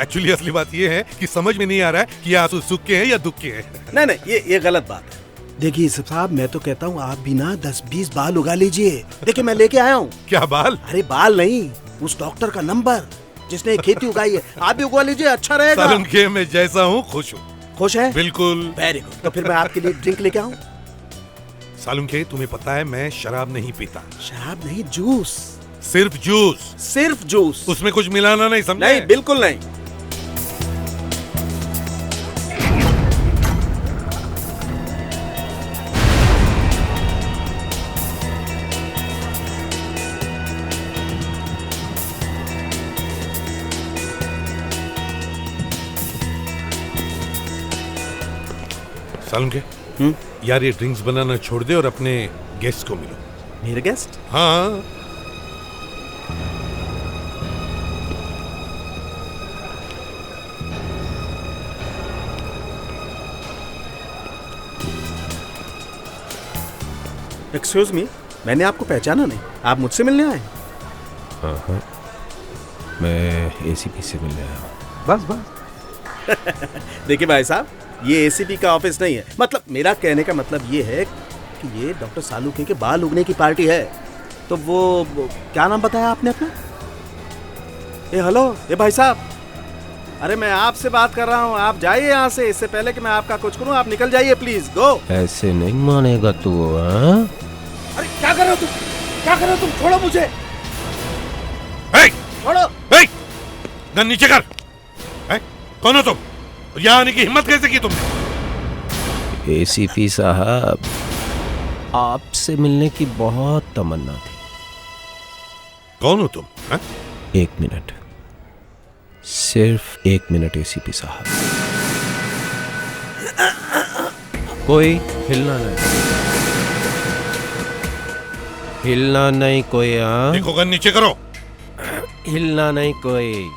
एक्चुअली असली बात ये है कि समझ में नहीं आ रहा है कि ये आंसू सुख के हैं या दुख के हैं। नहीं, ये गलत बात है। देखिए साहब, मैं तो कहता हूँ आप भी ना 10-20 बाल उगा लीजिए। देखिए मैं लेके आया हूँ। क्या बाल? अरे बाल नहीं, उस डॉक्टर का नंबर जिसने खेती उगाई है। आप भी उगा लीजिए, अच्छा रहेगा। सालुंखे, मैं जैसा हूँ खुश हूँ। खुश है? बिल्कुल। Very good. तो फिर मैं आपके लिए ड्रिंक लेके आऊँ? सालुंखे, तुम्हें पता है मैं शराब नहीं पीता। शराब नहीं, जूस। सिर्फ जूस। सिर्फ जूस। उसमें कुछ मिलाना नहीं, समझे? नहीं, बिल्कुल नहीं। सालुंखे, यार ये ड्रिंक्स बनाना छोड़ दे और अपने गेस्ट को मिलो। मेरे गेस्ट? हाँ। एक्सक्यूज मी, मैंने आपको पहचाना नहीं। आप मुझसे मिलने आए? हाँ, मैं एसीपी से मिलने आया हूँ। बस। देखिए भाई साहब, ये एसीपी का ऑफिस नहीं है। मतलब मेरा कहने का मतलब ये है कि ये डॉक्टर सालुखे के बाल उगने की पार्टी है। तो वो क्या नाम बताया आपने अपना? हेलो, ये भाई साहब, अरे मैं आपसे बात कर रहा हूँ। आप जाइए यहाँ से, इससे पहले कि मैं आपका कुछ करूँ। आप निकल जाइए प्लीज, गो। ऐसे नहीं मानेगा तू? हाँ? अरे क्या कर रहे हो तुम? क्या कर रहे हो तुम? छोड़ो मुझे। छोड़ो। गन नीचे कर। कौन हो तुम? यहाँ आने की हिम्मत कैसे की तुमने? एसीपी साहब, आपसे मिलने की बहुत तमन्ना थी। कौन हो तुम? है? 1 मिनट, सिर्फ 1 मिनट एसीपी साहब। कोई हिलना नहीं, हिलना नहीं कोई। हाँ, देखो, गन नीचे करो। हिलना नहीं कोई।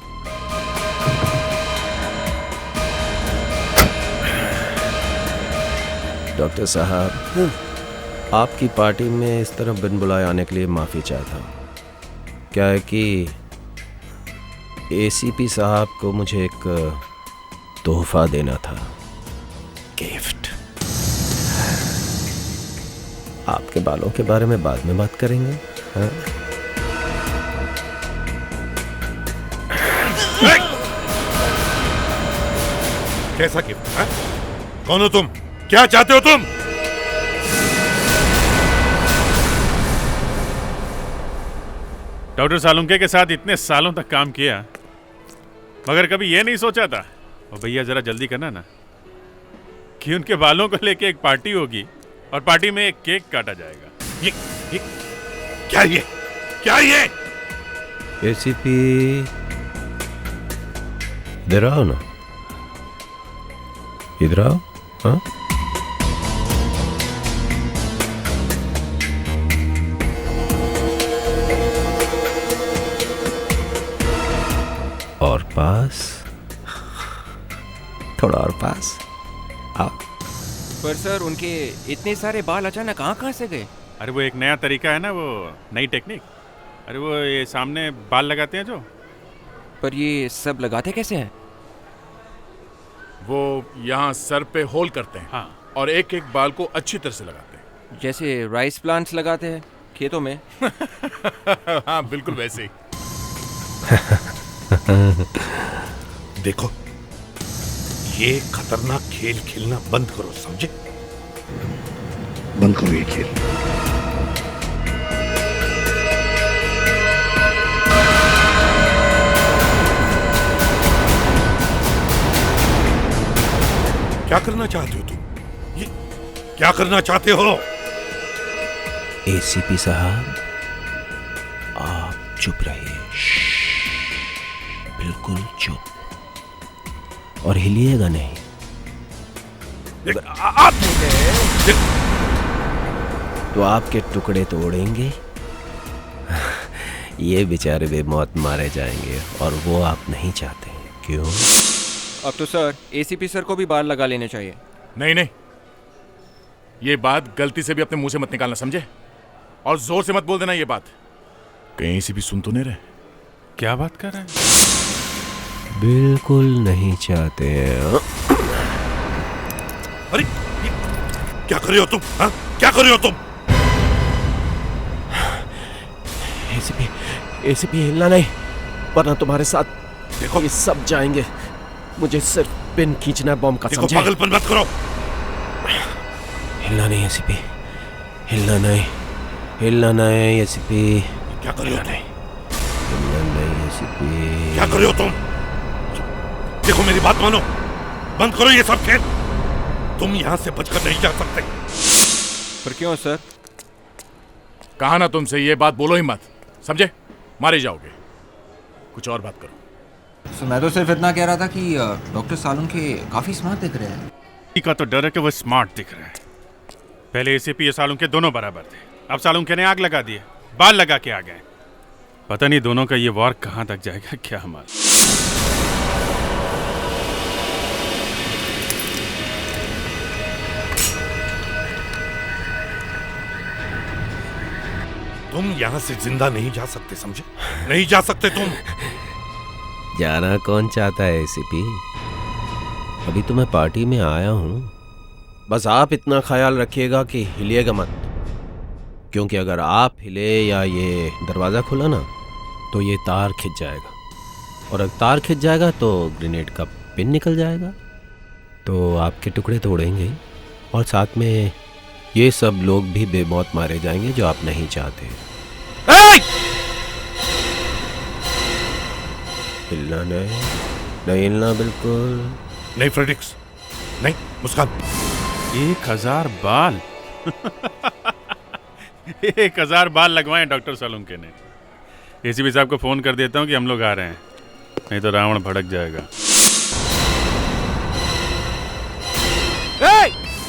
डॉक्टर साहब, आपकी पार्टी में इस तरह बिन बुलाए आने के लिए माफ़ी चाहता हूँ। क्या है कि एसीपी साहब को मुझे एक तोहफा देना था, गिफ्ट। आपके बालों के बारे में बाद में बात करेंगे। हाँ? कैसा गिफ्ट? कौन हो तुम? क्या चाहते हो तुम? डॉक्टर सालुंखे के साथ इतने सालों तक काम किया, मगर कभी ये नहीं सोचा था, और भैया जरा जल्दी करना ना, कि उनके बालों को लेके एक पार्टी होगी और पार्टी में एक केक काटा जाएगा। ये क्या ये? एसीपी, इधर आओ ना, इधर आओ। हाँ? और पास, थोड़ा और पास आओ। पर सर, उनके इतने सारे बाल अचानक कहाँ से गए? अरे वो एक नया तरीका है ना, वो नई टेक्निक। अरे वो ये सामने बाल लगाते हैं जो। पर ये सब लगाते कैसे हैं? वो यहाँ सर पे होल करते हैं। हाँ। और एक एक बाल को अच्छी तरह से लगाते हैं। जैसे राइस प्लांट्स लगाते हैं खेतों में। हाँ बिल्कुल वैसे ही। देखो, ये खतरनाक खेल खेलना बंद करो, समझे? बंद करो ये खेल। क्या करना चाहते हो तुम? ये क्या करना चाहते हो? एसीपी साहब, आप चुप रहिए, बिल्कुल चुप, और हिलिएगा नहीं। तो आपके टुकड़े तोड़ेंगे। ये बेचारे बेमौत मारे जाएंगे, और वो आप नहीं चाहते, क्यों? अब तो सर एसीपी सर को भी बाल लगा लेने चाहिए। नहीं नहीं, ये बात गलती से भी अपने मुंह से मत निकालना, समझे? और जोर से मत बोल देना ये बात, कहीं से भी सुन तो नहीं रहे। क्या बात कर रहे हैं? बिल्कुल नहीं चाहते हैं। अरे क्या कर रहे हो तुम? हाँ? क्या कर रहे हो तुम? एसीपी हिलना नहीं, वरना तुम्हारे साथ देखो ये सब जाएंगे। मुझे सिर्फ पिन खींचना है बॉम्ब का, समझे? पागलपन मत करो। हिलना नहीं एसीपी, हिलना नहीं, हिलना नहीं एसीपी। क्या कर रहे हो? हिलना नहीं एसीपी। क्या कर रहे हो तुम? देखो मेरी बात मानो, बंद करो ये सब खेल। तुम यहाँ से बचकर नहीं जा सकते। पर क्यों सर? कहा ना तुमसे ये बात बोलो ही मत, समझे? मारे जाओगे। कुछ और बात करो। तो मैं तो सिर्फ इतना कह रहा था कि डॉक्टर सालून के काफी स्मार्ट दिख रहे हैं। का तो डर है कि वो स्मार्ट दिख रहे हैं। पहले एसीपी या सालून के दोनों बराबर थे, अब सालून के ने आग लगा दिए, बाल लगा के आ गए। पता नहीं दोनों का ये वॉर कहाँ तक जाएगा, क्या हमारा। तुम यहाँ से जिंदा नहीं जा सकते, समझे? नहीं जा सकते तुम। जाना कौन चाहता है एसीपी? अभी तो मैं पार्टी में आया हूं, बस आप इतना ख्याल रखिएगा कि हिलिएगा मत, क्योंकि अगर आप हिले या ये दरवाज़ा खुला ना तो ये तार खिंच जाएगा, और अगर तार खिंच जाएगा तो ग्रेनेड का पिन निकल जाएगा, तो आपके टुकड़े तोड़ेंगे, और साथ में ये सब लोग भी बेमौत मारे जाएंगे जो आप नहीं चाहते। हिलना नहीं, नहीं हिलना बिल्कुल नहीं। फ्रेडिक्स नहीं। मुस्कान, 1000 बाल। 1000 बाल लगवाए डॉक्टर सालून के ने। एसीपी साहब को फोन कर देता हूँ कि हम लोग आ रहे हैं, नहीं तो रावण भड़क जाएगा।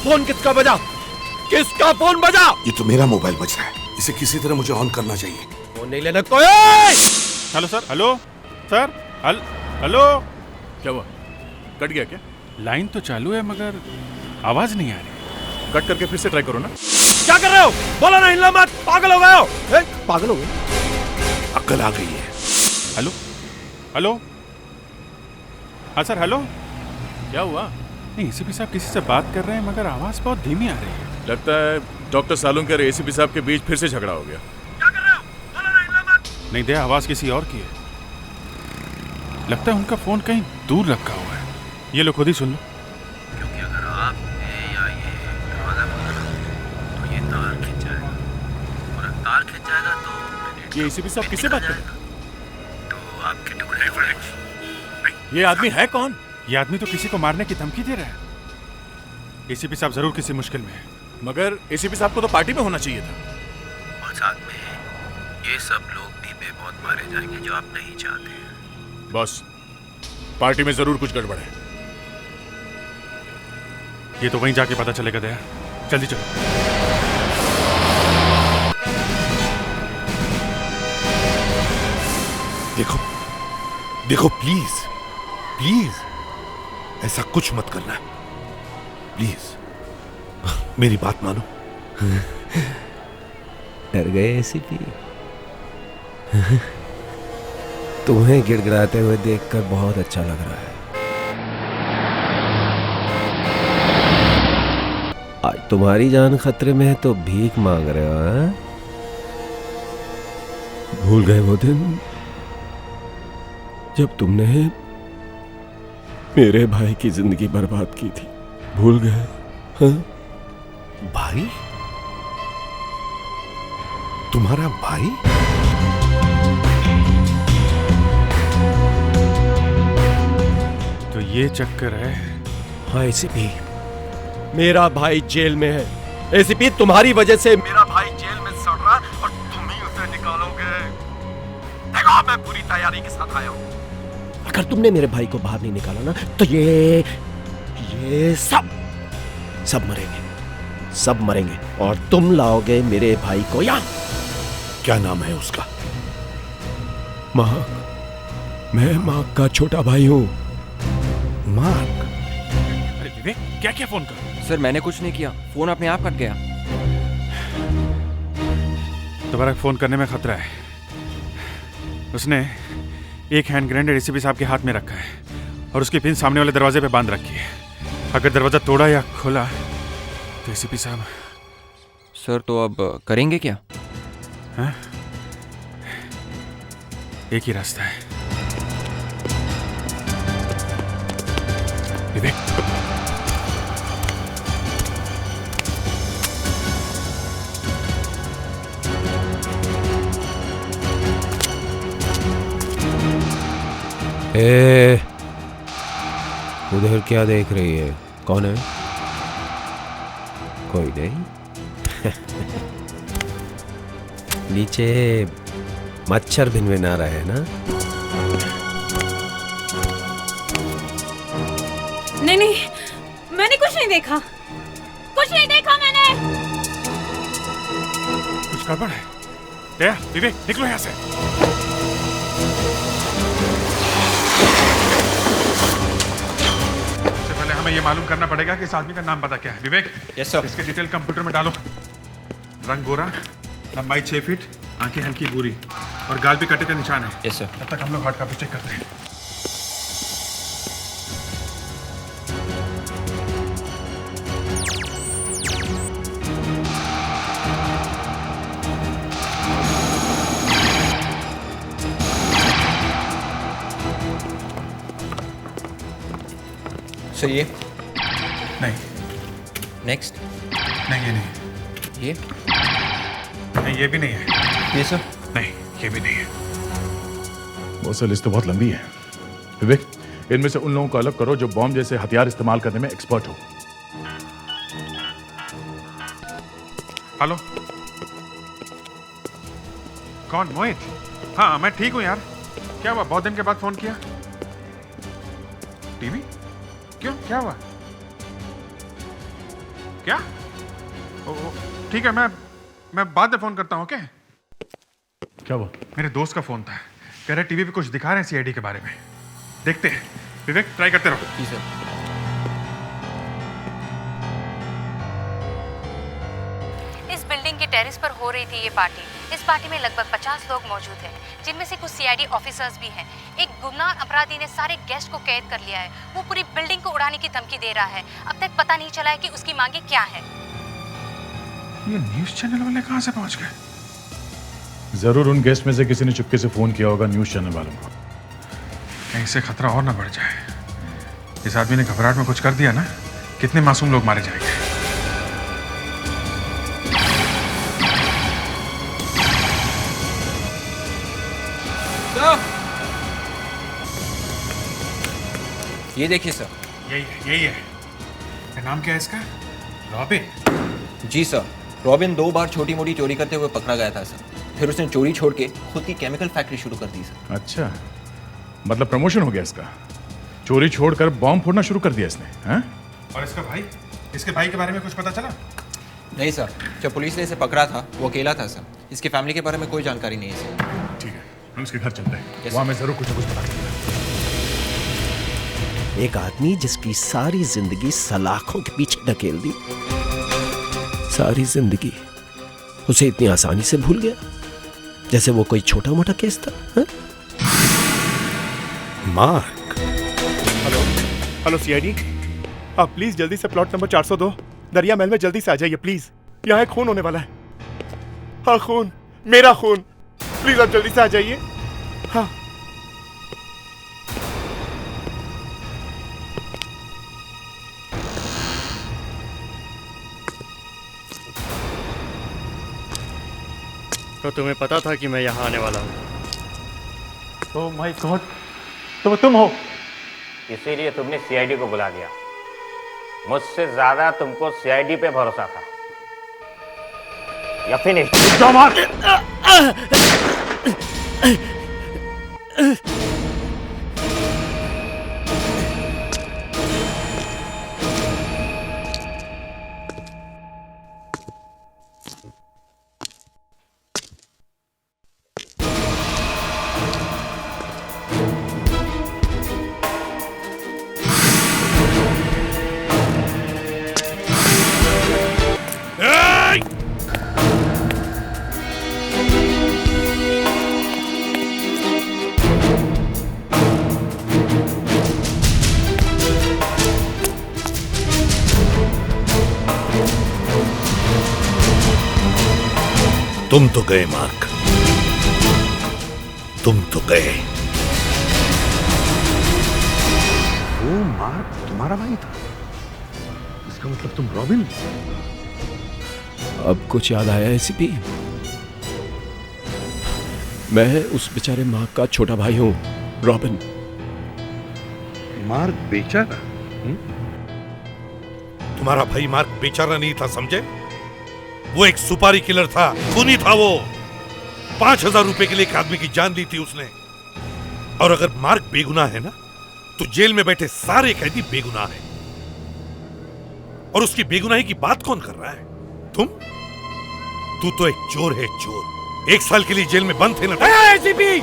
फोन किसका बजा? किसका फोन बजा? ये तो मेरा मोबाइल बज रहा है, इसे किसी तरह मुझे ऑन करना चाहिए। फोन नहीं लेना कोई। Hello sir. Hello sir. Hello. क्या हुआ? कट गया क्या? लाइन तो चालू है मगर आवाज नहीं आ रही। कट करके फिर से ट्राई करो ना। क्या कर रहे हो? बोला ना हिलना मत। पागल हो गए हो? पागल हो गए? अक्ल आ गई है। हेलो। हेलो। हाँ सर। हेलो। क्या हुआ? नहीं, एसीपी साहब किसी से बात कर रहे हैं मगर आवाज बहुत धीमी आ रही है। लगता है डॉक्टर सालून के एसीपी साहब के बीच फिर से झगड़ा हो गया। क्या कर रहे हो? बोला ना हिलना मत। नहीं दे, आवाज किसी और की है। लगता है उनका फोन कहीं दूर रखा हुआ है। ये लो खुद ही सुन लो। क्योंकि अगर आप या ये दरवाजा खोला तो ये तार खिंच जाएगा, और अगर तार खिंच जाएगा तो ये एसीपी साहब किससे बात कर रहे हैं? तो आपके टुकड़े तोड़ेंगे। ये आदमी है कौन? ये आदमी तो किसी को मारने की धमकी दे रहा है। एसीपी साहब जरूर किसी मुश्किल में है। मगर एसीपी साहब को तो पार्टी में होना चाहिए था। और साथ में ये सब लोग भी बेमौत मारे जाएंगे जो आप नहीं चाहते। बॉस, पार्टी में जरूर कुछ गड़बड़ है। ये तो वहीं जाके पता चलेगा दया। जल्दी चलो। देखो देखो, प्लीज प्लीज ऐसा कुछ मत करना, प्लीज। मेरी बात मानो। डर गए एसीपी? तुम्हें गिड़गिड़ाते हुए देखकर बहुत अच्छा लग रहा है। आज तुम्हारी जान खतरे में है तो भीख मांग रहे हो, हाँ? भूल गए वो दिन जब तुमने मेरे भाई की जिंदगी बर्बाद की थी? भूल गए? हाँ? भाई? तुम्हारा भाई? तो ये चक्कर है। हाँ एसीपी, मेरा भाई जेल में है। एसीपी, तुम्हारी वजह से मेरा भाई जेल में सड़ रहा और तुम ही उसे निकालोगे। देखो, मैं पूरी तैयारी के साथ आया हूँ। अगर तुमने मेरे भाई को बाहर नहीं निकाला ना तो ये सब मरेंगे और तुम लाओगे मेरे भाई को यहाँ। क्या नाम है उसका? मार्क। मैं मार्क का छोटा भाई हूँ। मार्क? अरे विवेक, क्या क्या फोन कर? सर मैंने कुछ नहीं किया, फोन अपने आप कट गया। दोबारा फोन करने में खतरा है। उसने एक हैंड ग्रेनेड एसीपी साहब के हाथ में रखा है और उसकी पिन सामने वाले दरवाजे पे बांध रखी है। अगर दरवाजा तोड़ा या खोला तो एसीपी साहब। सर तो अब करेंगे क्या? हाँ? एक ही रास्ता है विवेक। उधर क्या देख रही है? कौन है? कोई नहीं। नीचे मच्छर भिनभिना रहे हैं ना? नहीं, मैंने कुछ नहीं देखा। मैंने। कुछ गड़बड़ है। दया, विवेक, निकलो यहाँ से। सबसे पहले हमें ये मालूम करना पड़ेगा कि इस आदमी का नाम पता क्या है। विवेक, यस सर। इसके डिटेल कंप्यूटर में डालो। रंग गोरा, लंबाई 6 फीट, आंखें हल्की भूरी और गाल पे कटे का निशान है। Yes sir. तब तक हम लोग हार्ड कॉपी चेक करते हैं। सर ये नहीं। नेक्स्ट? नहीं, ये नहीं। ये नहीं, ये भी नहीं है। ये सर? नहीं, ये भी नहीं है। वो सर लिस्ट तो बहुत लंबी है। विवेक, इनमें से उन लोगों को अलग करो जो बॉम्ब जैसे हथियार इस्तेमाल करने में एक्सपर्ट हो। हेलो, कौन? मोहित? हाँ, मैं ठीक हूँ यार। क्या हुआ? बहुत दिन के बाद फोन किया। टीवी? क्यों, क्या हुआ? क्या? ठीक है, मैं बाद में फोन करता हूँ। क्या क्या हुआ? मेरे दोस्त का फोन था, कह रहे टीवी पे कुछ दिखा रहे हैं सीआईडी के बारे में। देखते हैं। विवेक, ट्राई करते रहो। जी सर। इस बिल्डिंग के टेरेस पर हो रही थी ये पार्टी। इस पार्टी में लगभग 50 लोग मौजूद हैं, जिनमें से कुछ सीआईडी ऑफिसर्स भी हैं। एक गुमनाम अपराधी ने सारे गेस्ट को कैद कर लिया है। वो पूरी बिल्डिंग को उड़ाने की धमकी दे रहा है। अब तक पता नहीं चला है कि उसकी मांगे क्या है। ये न्यूज़ चैनल वाले कहाँ से पहुंच गए? जरूर उन गेस्ट में से किसी ने चुपके से फोन किया होगा न्यूज़ चैनल वालों को। कहीं से खतरा और ना बढ़ जाए। इस आदमी ने घबराहट में कुछ कर दिया ना, कितने मासूम लोग मारे जाएंगे। ये देखिए सर। यही है। क्या नाम क्या है इसका? रॉबिन? जी सर। रॉबिन 2 बार छोटी मोटी चोरी करते हुए पकड़ा गया था सर। फिर उसने चोरी छोड़ के खुद की केमिकल फैक्ट्री शुरू कर दी सर। अच्छा, मतलब प्रमोशन हो गया इसका। चोरी छोड़कर बॉम्ब फोड़ना शुरू कर दिया इसने, हैं? और इसका भाई? इसके भाई के बारे में कुछ पता चला? नहीं सर, जब पुलिस ने इसे पकड़ा था वो अकेला था सर। इसकी फैमिली के बारे में कोई जानकारी नहीं है सर। ठीक है, हम उसके घर चलते हैं। वहाँ मैं जरूर कुछ ना कुछ पता करूंगा। एक आदमी जिसकी सारी जिंदगी सलाखों के पीछे ढकेल दी, सारी जिंदगी उसे इतनी आसानी से भूल गया जैसे वो कोई छोटा मोटा केस था। हा? मार्क। हेलो सीआईडी, आप प्लीज जल्दी से प्लॉट नंबर 402 दरिया महल में जल्दी से आ जाइए प्लीज। यहाँ एक खून होने वाला है। हाँ खून, मेरा खून। प्लीज आप जल्दी से आ जाइए। हाँ तो तुम्हें पता था कि मैं यहाँ आने वाला हूँ? तो माय गॉड, तो तुम हो? इसीलिए तुमने सीआईडी को बुला लिया। मुझसे ज्यादा तुमको सीआईडी पे भरोसा था। या फिनिश। तुम तो गए मार्क, तुम तो गए। वो मार्क तुम्हारा भाई था? इसका मतलब तुम रॉबिन? अब कुछ याद आया एसीपी? मैं उस बेचारे मार्क का छोटा भाई हूं, रॉबिन। मार्क बेचारा? तुम्हारा भाई मार्क बेचारा नहीं था, समझे? वो एक सुपारी किलर था, खूनी था वो। 5,000 रुपए के लिए एक आदमी की जान दी थी उसने। और अगर मार्क बेगुनाह है ना, तो जेल में बैठे सारे कैदी बेगुनाह हैं। और उसकी बेगुनाही की बात कौन कर रहा है? तुम? तू तो एक चोर है, चोर। 1 साल के लिए जेल में बंद थे ना। एसीपी,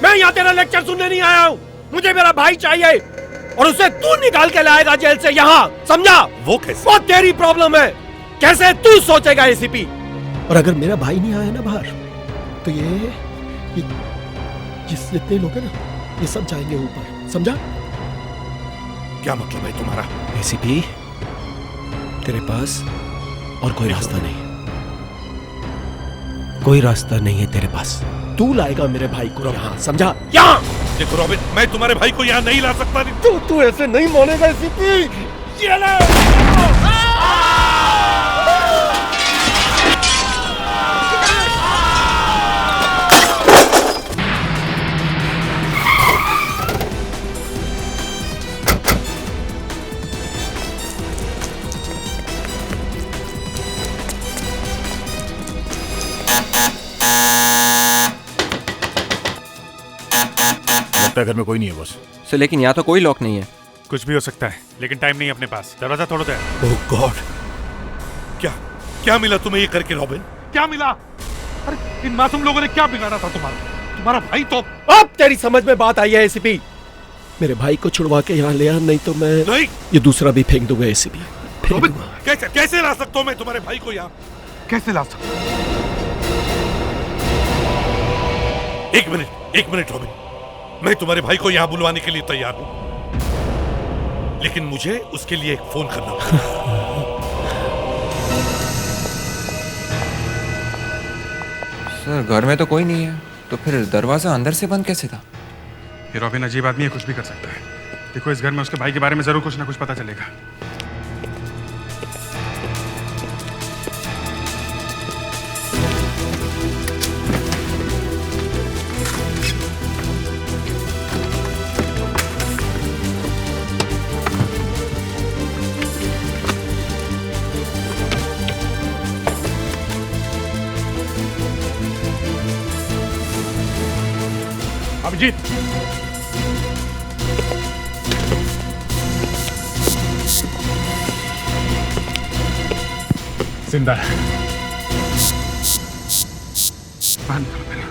मैं यहाँ तेरा लेक्चर सुनने नहीं आया हूँ। मुझे मेरा भाई चाहिए और उसे तू निकाल के लाएगा जेल से यहाँ, समझा? वो कैसे? वो तेरी प्रॉब्लम है। कैसे तू सोचेगा एसीपी? और अगर मेरा भाई नहीं आया ना बाहर, तो ये जितने लोग हैं ना, ये सब जाएंगे ऊपर, समझा? क्या मतलब है तुम्हारा? एसीपी, तेरे पास और कोई रास्ता नहीं, कोई रास्ता नहीं है तेरे पास। तू लाएगा मेरे भाई को यहाँ, समझा? यहाँ देखो रॉबिन, मैं तुम्हारे भाई को यहाँ नहीं ला सकता। तू ऐसे नहीं मानेगा एसीपी। ये ले। घर में कोई नहीं है बॉस। सर लेकिन यहाँ तो कोई लॉक नहीं है। कुछ भी हो सकता है, लेकिन टाइम नहीं है अपने पास। दरवाजा तोड़ दे। ओह गॉड, क्या मिला तुम्हें ये करके रॉबिन? क्या मिला? अरे इन मासूम लोगों ने क्या बिगाड़ा था तुम्हारा भाई तो। अब तेरी समझ में बात आई है एसीपी। मेरे भाई को छुड़वा के यहाँ ले आ, नहीं तो मैं नहीं। ये दूसरा भी फेंक दूंगा एसीपी। कैसे ला सकता हूँ मैं तुम्हारे भाई को यहाँ? कैसे ला सकता हूँ? एक मिनट रॉबिन, मैं तुम्हारे भाई को यहाँ बुलवाने के लिए तैयार हूँ, लेकिन मुझे उसके लिए एक फोन करना होगा। सर घर में तो कोई नहीं है, तो फिर दरवाजा अंदर से बंद कैसे था? ये रॉबिन अजीब आदमी है, कुछ भी कर सकता है। देखो इस घर में उसके भाई के बारे में जरूर कुछ ना कुछ पता चलेगा। अभिजीत, जिंदा है। बंद करो पहले।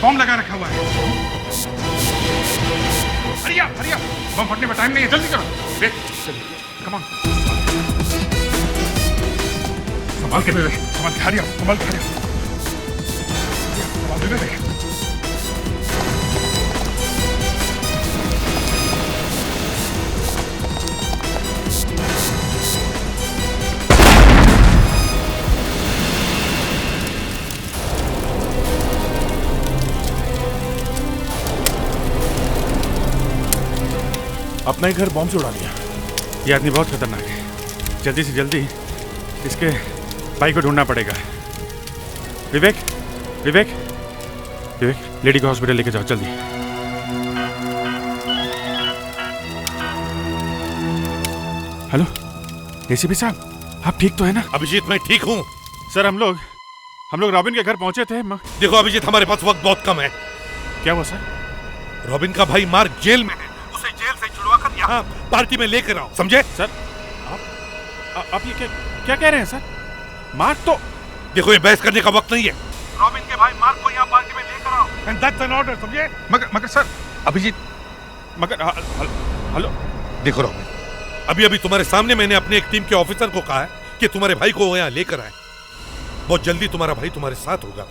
बॉम्ब लगा रखा हुआ है। हरिया हरिया, बम फटने में टाइम नहीं है, जल्दी करो। Wait, come on. संभाल के विवेक, संभाल के हरिया, संभाल के हरिया, संभाल के विवेक। अपना ही घर बॉम्ब से उड़ा लिया। ये आदमी बहुत खतरनाक है, जल्दी से जल्दी इसके भाई को ढूंढना पड़ेगा। विवेक विवेक विवेक, लेडी को हॉस्पिटल लेके जाओ जल्दी। हेलो एसीपी साहब, आप ठीक तो है ना? अभिजीत, मैं ठीक हूँ सर। हम लोग रॉबिन के घर पहुंचे थे। देखो अभिजीत, हमारे पास वक्त बहुत कम है। क्या हुआ सर? रॉबिन का भाई मार्क जेल में है, उसे जेल से छुड़वाकर यहाँ पार्टी में लेकर आओ, समझे? सर आप ये क्या कह रहे हैं सर? मार्क तो... देखो ये बहस करने का वक्त नहीं है। रॉबिन के भाई मार्क को यहाँ पार्टी में लेकर आओ, एंड दैट्स एन ऑर्डर, समझे? मगर सर, अभिजीत, मगर हेलो, देखो रॉबिन, अभी तुम्हारे सामने मैंने अपने एक टीम के ऑफिसर को कहा है कि तुम्हारे भाई को यहाँ लेकर आए। बहुत जल्दी तुम्हारा भाई तुम्हारे साथ होगा,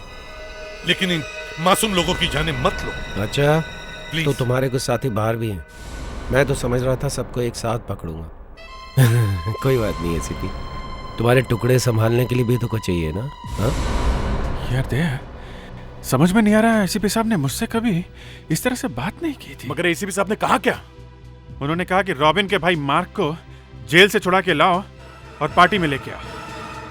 लेकिन इन मासूम लोगों की जाने मत लो। अच्छा, तो तुम्हारे कुछ साथी बाहर भी हैं। मैं तो समझ रहा था सबको एक साथ पकड़ूंगा। कोई बात नहीं एसीपी, तुम्हारे टुकड़े संभालने के लिए भी तो कुछ चाहिए ना? हाँ यार दे, समझ में नहीं आ रहा है, एसीपी साहब ने मुझसे कभी इस तरह से बात नहीं की थी। मगर एसीपी साहब ने कहा क्या? उन्होंने कहा कि रॉबिन के भाई मार्क को जेल से छुड़ा के लाओ और पार्टी में लेके आओ।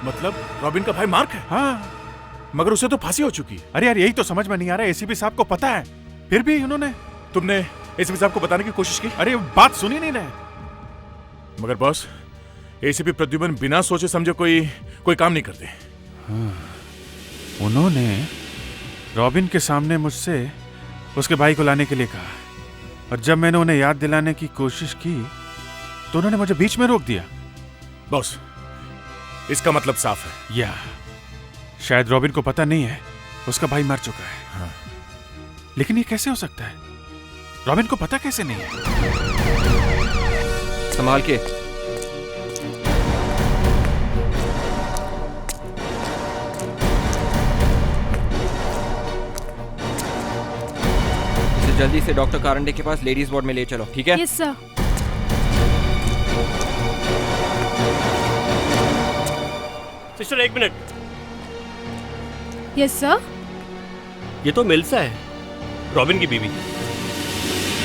मतलब रॉबिन का भाई मार्क है? हाँ, मगर उसे तो फांसी हो चुकी। अरे यार, यही तो समझ में नहीं आ रहा है। एसीपी साहब को पता है, फिर भी उन्होंने... तुमने एसीपी साहब को बताने की कोशिश की? अरे बात सुन ही नहीं रहे। मगर बॉस, एसीपी प्रद्युमन बिना सोचे समझे कोई काम नहीं करते। हाँ, उन्होंने रॉबिन के सामने मुझसे उसके भाई को लाने के लिए कहा, और जब मैंने उन्हें याद दिलाने की कोशिश की तो उन्होंने मुझे बीच में रोक दिया। बॉस, इसका मतलब साफ है, या शायद रॉबिन को पता नहीं है उसका भाई मर चुका है। हाँ। लेकिन ये कैसे हो सकता है? रॉबिन को पता कैसे नहीं है? संभाल के। इसे जल्दी से डॉक्टर कारंडे के पास लेडीज वार्ड में ले चलो, ठीक है? Yes sir. सिस्टर एक मिनट। Yes sir. ये तो मेलिसा है, रॉबिन की बीवी।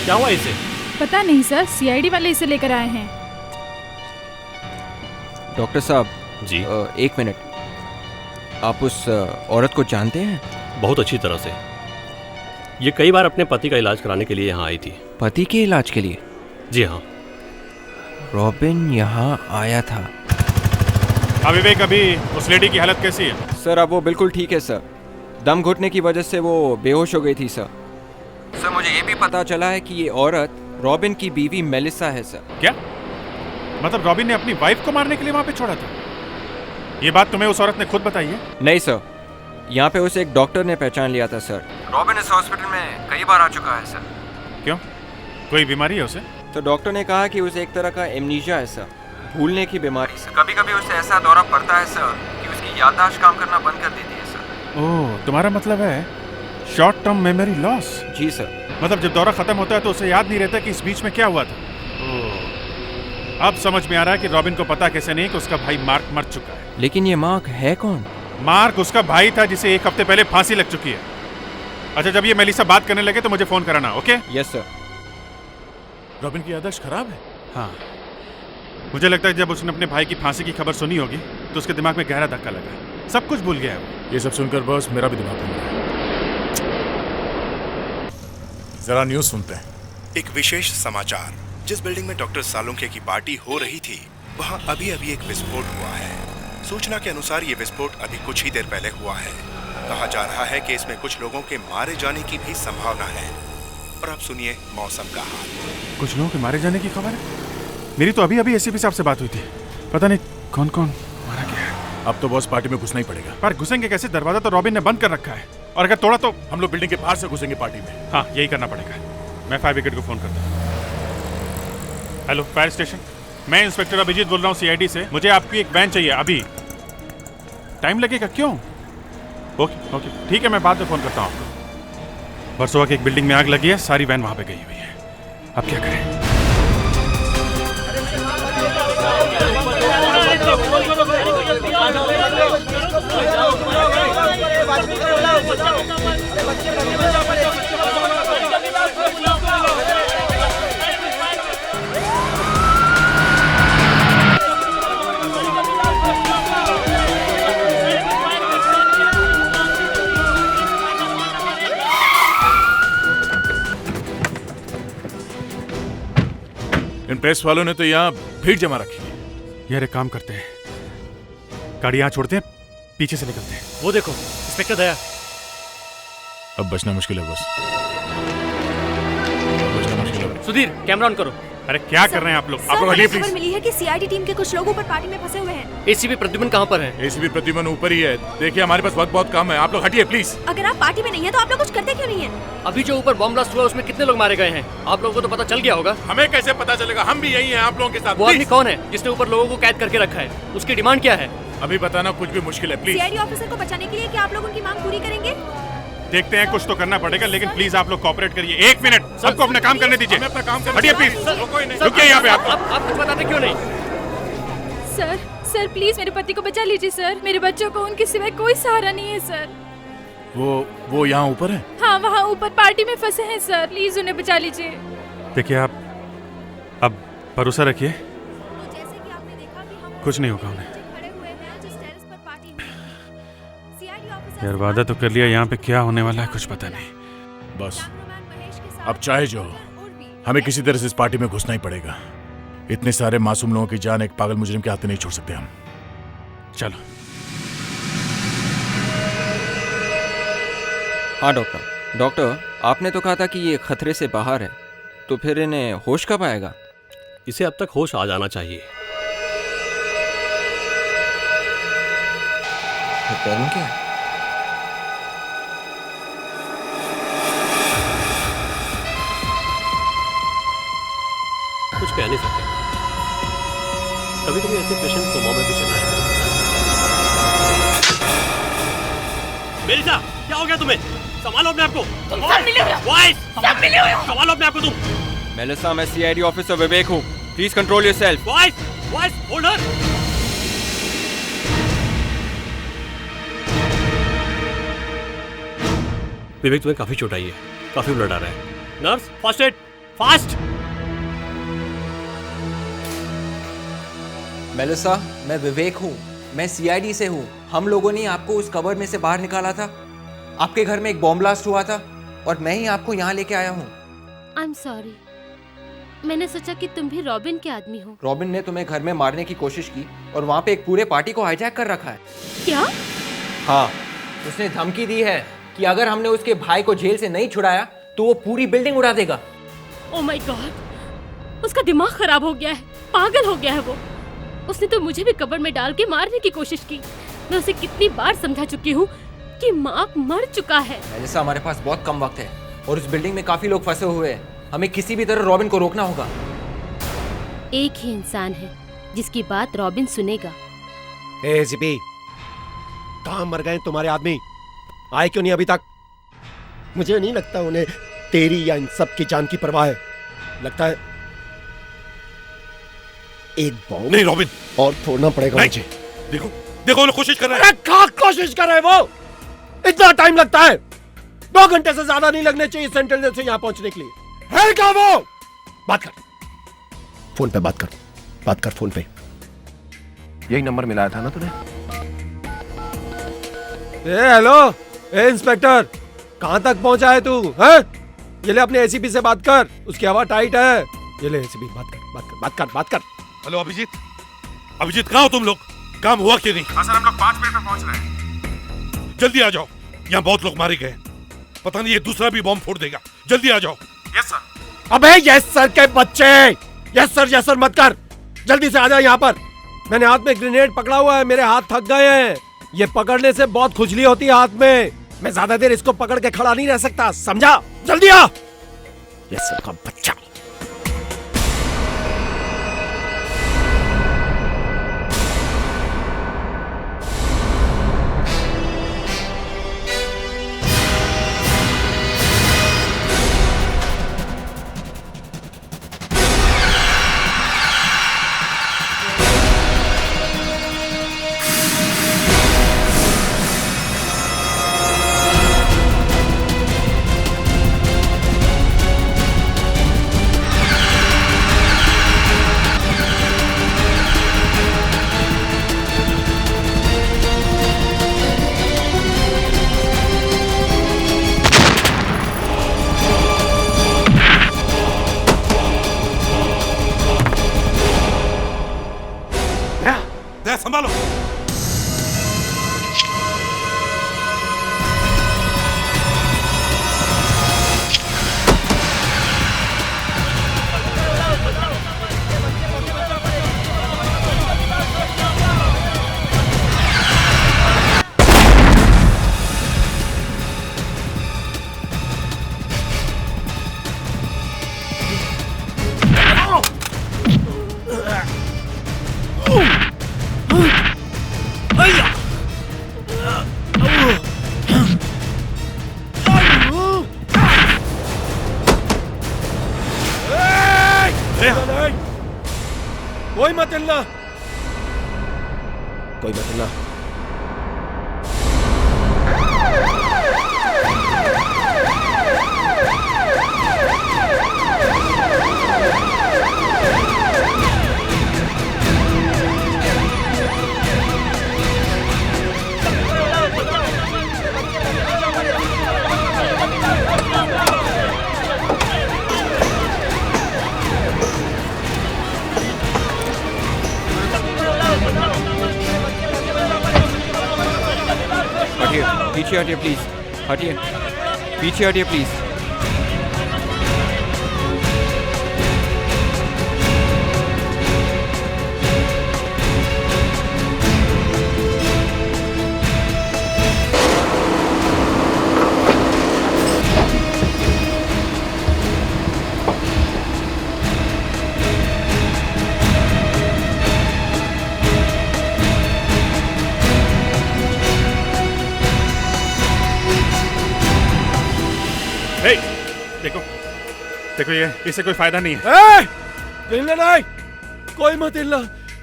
क्या हुआ इसे? पता नहीं सर, सीआईडी वाले इसे लेकर आए हैं। डॉक्टर साहब जी, एक मिनट। आप उस औरत को जानते हैं? बहुत अच्छी तरह से। ये कई बार अपने पति का इलाज कराने के लिए यहाँ आई थी। पति के इलाज के लिए? जी हाँ। रॉबिन यहाँ आया था। विवेक, अभी उस लेडी की हालत कैसी है? सर अब वो बिल्कुल ठीक है सर। दम घुटने की वजह से वो बेहोश हो गई थी सर। सर मुझे ये भी पता चला है कि ये औरत रॉबिन की बीवी मेलिसा है सर। क्या मतलब रॉबिन ने अपनी वाइफ को मारने के लिए वहां पे छोड़ा था? ये बात तुम्हें उस औरत ने खुद बताई है? नहीं सर, यहाँ पे उसे एक डॉक्टर ने पहचान लिया था सर। रॉबिन इस हॉस्पिटल में कई बार आ चुका है सर। क्यों, कोई बीमारी है उसे? तो डॉक्टर ने कहा कि उसे एक तरह का एमनीशिया है सर, भूलने की बीमारी सर। कभी कभी उसे ऐसा दौरा पड़ता है सर कि उसकी याददाश्त काम करना बंद कर देती है सर। ओह, तुम्हारा मतलब है शॉर्ट टर्म मेमोरी लॉस? जी सर। मतलब जब दौरा खत्म होता है तो उसे याद नहीं रहता कि इस बीच में क्या हुआ था। अब समझ में आ रहा है कि रॉबिन को पता कैसे नहीं कि उसका भाई मार्क मर चुका है। लेकिन ये मार्क है कौन? मार्क उसका भाई था जिसे एक हफ्ते पहले फांसी लग चुकी है। अच्छा, जब ये मेलिसा बात करने लगे तो मुझे फोन कराना, ओके? Yes sir. रॉबिन की याददाश्त खराब है? हाँ, मुझे लगता है जब उसने अपने भाई की फांसी की खबर सुनी होगी तो उसके दिमाग में गहरा धक्का लगा, सब कुछ भूल गया है। ये सब सुनकर बस मेरा भी दिमाग घूम रहा है। जरा न्यूज़ सुनते हैं। एक विशेष समाचार। जिस बिल्डिंग में डॉक्टर सालुंखे की पार्टी हो रही थी वहां अभी एक विस्फोट हुआ है। सूचना के अनुसार ये विस्फोट अभी कुछ ही देर पहले हुआ है। कहा जा रहा है कि इसमें कुछ लोगों के मारे जाने की भी संभावना है। और अब सुनिए मौसम का हाल। कुछ लोगों के मारे जाने की खबर है? मेरी तो अभी एसीपी साहब से बात हुई थी, पता नहीं कौन कौन मारा गया है। अब तो बॉस पार्टी में घुसना ही पड़ेगा। पर घुसेंगे कैसे? दरवाजा तो रॉबिन ने बंद कर रखा है। और अगर तोड़ा तो हम लोग बिल्डिंग के बाहर से घुसेंगे पार्टी में। हाँ, यही करना पड़ेगा। मैं फायर ब्रिगेड को फोन करता हूँ। हेलो, फायर स्टेशन, मैं इंस्पेक्टर अभिजीत बोल रहा हूँ सीआईडी से। मुझे आपकी एक वैन चाहिए अभी। टाइम लगेगा? क्यों? ओके ओके, ठीक है, मैं बाद में फोन करता हूँ आपको। वर्सोवा की एक बिल्डिंग में आग लगी है, सारी वैन वहाँ पे गई हुई है। अब क्या करें? इन प्रेस वालों ने तो यहाँ भीड़ जमा रखी है। यार एक काम करते हैं, गाड़ी यहाँ छोड़ते हैं, पीछे से निकलते हैं। वो देखो इंस्पेक्टर दया। अब बचना मुश्किल है बस। सुधीर, कैमरा ऑन करो। अरे क्या कर रहे हैं आप लोग? आप लोग हटिए प्लीज। खबर मिली है कि सीआईडी टीम के कुछ लोग ऊपर पार्टी में फंसे हुए हैं। एसीपी प्रद्युमन कहाँ पर है? एसीपी प्रद्युमन ऊपर ही है। देखिए हमारे पास वक्त बहुत कम है, आप लोग हटिए प्लीज। अगर आप पार्टी में नहीं है तो आप लोग कुछ करते क्यों नहीं है? अभी जो ऊपर बॉम्ब ब्लास्ट हुआ उसमें कितने लोग मारे गए हैं? आप लोगों को तो पता चल गया होगा। हमें कैसे पता चलेगा? हम भी यही हैं आप लोगों के साथ। वो आदमी कौन है जिसने ऊपर लोगों को कैद करके रखा है? उसकी डिमांड क्या है? अभी बताना कुछ भी मुश्किल है, प्लीज। सीआईडी ऑफिसर को बचाने के लिए क्या आप लोग उनकी मांग पूरी करेंगे? देखते हैं, कुछ तो करना पड़ेगा, लेकिन प्लीज आप लोग कोऑपरेट करिए। 1 मिनट, सबको अपना काम करने दीजिए। अपना काम हटिए प्लीज, रुकिए यहाँ पे। आप कुछ बताते क्यों नहीं? सर प्लीज मेरे पति को बचा लीजिए सर। मेरे बच्चों को उनके सिवाय कोई सहारा नहीं है सर। वो यहाँ ऊपर है? हाँ, वहाँ ऊपर पार्टी में फंसे हैं सर। प्लीज उन्हें बचा लीजिए। देखिए आप अब भरोसा रखिए, कुछ नहीं होगा उन्हें। यार वादा तो कर लिया, यहाँ पे क्या होने वाला है कुछ पता नहीं। बस अब चाहे जो हो, हमें किसी तरह से इस पार्टी में घुसना ही पड़ेगा। इतने सारे मासूम लोगों की जान एक पागल मुजरिम के हाथ नहीं छोड़ सकते हम। चलो। हाँ डॉक्टर, आपने तो कहा था कि ये खतरे से बाहर है, तो फिर इन्हें होश कब आएगा? इसे अब तक होश आ जाना चाहिए। पैरों क्या? कुछ कह नहीं सकते। कभी कभी ऐसे पेशेंट कोमा में भी चले जाते हैं। मेलिसा, क्या हो गया तुम्हें? संभालो अपने आप को। तुम सब मिले हुए हो। वॉइस, सब मिले हुए हो। संभालो अपने आप को तुम। मेलिसा, मैं सीआईडी ऑफिसर विवेक हूँ। Please control yourself. Voice, hold her. Vivek, तुम्हें काफी चोट आई है, काफी ब्लड आ रहा है। Nurse, first aid, fast. Melissa, मैं विवेक हूँ, मैं सीआईडी से हूँ। हम लोगों ने आपको उस कवर में से बाहर निकाला था। आपके घर में एक बॉम्ब ब्लास्ट हुआ था और मैं ही आपको यहाँ लेके आया हूँ। आई एम सॉरी, मैंने सोचा कि तुम भी रॉबिन के आदमी हो। रॉबिन ने तुम्हें घर में मारने की कोशिश की और वहाँ पे एक पूरे पार्टी को हाईजैक कर रखा है। क्या? हाँ, उसने धमकी दी है कि अगर हमने उसके भाई को जेल से नहीं छुड़ाया तो वो पूरी बिल्डिंग उड़ा देगा। ओह माय गॉड, उसका दिमाग खराब हो गया है, पागल हो गया है वो। उसने तो मुझे भी कब्र में डाल के मारने की कोशिश की। मैं उसे कितनी बार समझा चुकी हूँ कि मार्क मर चुका है। मेलिसा, हमारे पास बहुत कम वक्त है और इस बिल्डिंग में काफी लोग फंसे हुए हैं। हमें किसी भी तरह रॉबिन को रोकना होगा। एक ही इंसान है जिसकी बात रॉबिन सुनेगा। एसीपी, कहाँ मर गए तुम्हारे आदमी? आए क्यों नहीं अभी तक? मुझे नहीं लगता उन्हें तेरी या इन सब की जान की परवाह है। लगता है एक बॉम्ब नहीं रॉबिन, और फोड़ना पड़ेगा मुझे। देखो वो लोग कोशिश कर रहे हैं। अरे क्या कोशिश कर रहे हैं वो? इतना टाइम लगता है? 2 घंटे से ज्यादा नहीं लगने चाहिए सेंट्रल जेल से यहाँ पहुंचने के लिए। है क्या वो? बात कर, फोन पे बात कर फोन पे। यही नंबर मिलाया था ना तूने? हेलो इंस्पेक्टर, कहां तक पहुंचा है तू? हैं? ये ले अपने एसीपी से बात कर, उसकी हवा टाइट है। ये ले एसीपी, बात कर। हेलो अभिजीत, कहाँ हो तुम लोग? काम हुआ क्यों नहीं? हाँ सर, हम लोग 5 मिनट में पहुंच रहे हैं। जल्दी आ जाओ, यहाँ बहुत लोग मारे गए। पता नहीं ये दूसरा भी बॉम्ब फोड़ देगा। जल्दी आ जाओ। Yes sir. अबे यस सर के बच्चे, यस सर मत कर, जल्दी से आ जा यहाँ पर। मैंने हाथ में ग्रेनेड पकड़ा हुआ है, मेरे हाथ थक गए हैं। ये पकड़ने से बहुत खुजली होती है हाथ में। मैं ज्यादा देर इसको पकड़ के खड़ा नहीं रह सकता, समझा? जल्दी आ। ये सबका बच्चा। संभालो। कोई मत हिलना, कोई मत हिलना। पीछे हटिए प्लीज, हटिए, पीछे हटिए प्लीज। देखो देखो, ये इससे कोई फायदा नहीं है। हिलना नहीं, कोई मत हिलना,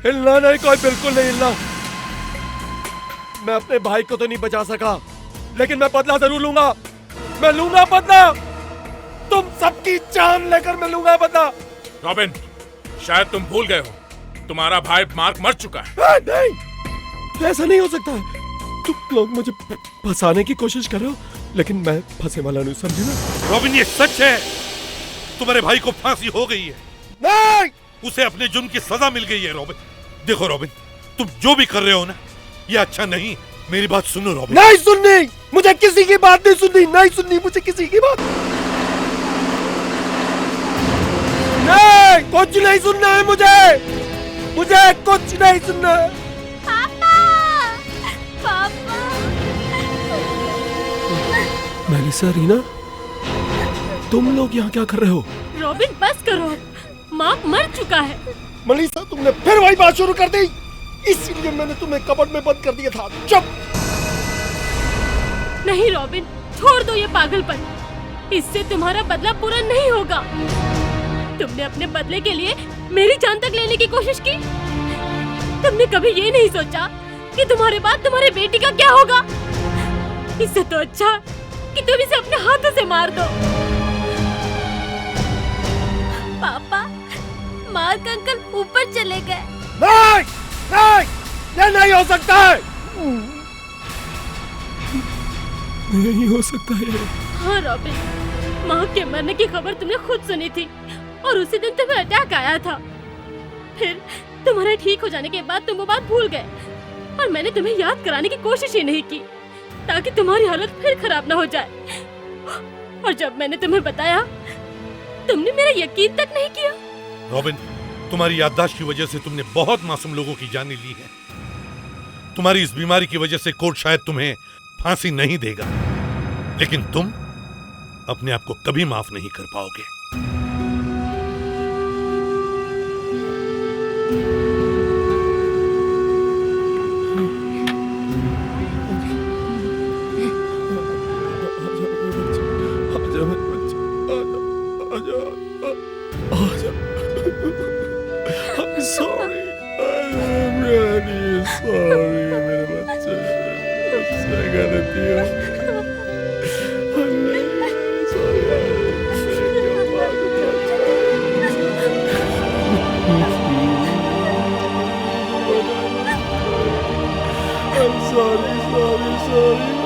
हिलना नहीं, कोई बिल्कुल नहीं हिलना। मैं अपने भाई को तो नहीं बचा सका, लेकिन मैं बदला जरूर लूंगा। मैं लूंगा बदला, तुम सबकी जान लेकर मैं लूंगा बदला। रॉबिन, शायद तुम भूल गए हो, तुम्हारा भाई मार्क मर चुका है। नहीं, ऐसा नहीं हो सकता। तुम लोग मुझे फंसाने की कोशिश कर रहे हो, लेकिन मैं फंसे वाला नहीं, समझे ना? रॉबिन, ये सच है, तुम्हारे भाई को फांसी हो गई है। नहीं, उसे अपने जुर्म की सजा मिल गई है। रॉबिन, देखो रॉबिन, तुम जो भी कर रहे हो ना, ये अच्छा नहीं। मेरी बात सुनो रॉबिन। नहीं सुननी, मुझे किसी की बात नहीं सुननी, नहीं सुननी मुझे किसी की बात। नहीं, कुछ नहीं सुनना है मुझे कुछ नहीं सुनना है। मेलिसा, रीना, तुम लोग यहाँ क्या कर रहे हो? रॉबिन बस करो, मार्क मर चुका है। मेलिसा, तुमने फिर वही बात शुरू कर दी, इसीलिए मैंने तुम्हें कबर्ड में बंद कर दिया था। चुप। नहीं रॉबिन, छोड़ दो ये पागलपन, इससे तुम्हारा बदला पूरा नहीं होगा। तुमने अपने बदले के लिए मेरी जान तक लेने की कोशिश की। तुमने कभी ये नहीं सोचा कि तुम्हारे बाद तुम्हारे बेटी का क्या होगा। इससे तो अच्छा कि तुम इसे अपने हाथों से मार दो। पापा, मार्क अंकल ऊपर चले गए। नहीं, नहीं, ये नहीं हो सकता है। नहीं हो सकता है। हाँ रॉबिन, माँ के मरने की खबर तुमने खुद सुनी थी और उसी दिन तुम्हें अटैक आया था। फिर तुम्हारे ठीक हो जाने के बाद तुम वो बात भूल गए और मैंने तुम्हें याद कराने की कोशिश ही नहीं की ताकि तुम्हारी हालत फिर खराब ना हो जाए। और जब मैंने तुम्हें बताया, तुमने मेरा यकीन तक नहीं किया। रॉबिन, तुम्हारी याददाश्त की वजह से तुमने बहुत मासूम लोगों की जानें ली है। तुम्हारी इस बीमारी की वजह से कोर्ट शायद तुम्हें फांसी नहीं देगा, लेकिन तुम अपने आप को कभी माफ नहीं कर पाओगे। I'm sorry. I'm really sorry, मेरे बच्चे। मुझसे गलती हो गई। I'm really sorry। I'm sorry।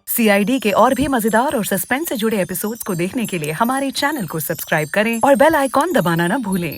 CID के और भी मजेदार और सस्पेंस से जुड़े एपिसोड्स को देखने के लिए हमारे चैनल को सब्सक्राइब करें और बेल आइकॉन दबाना ना भूलें।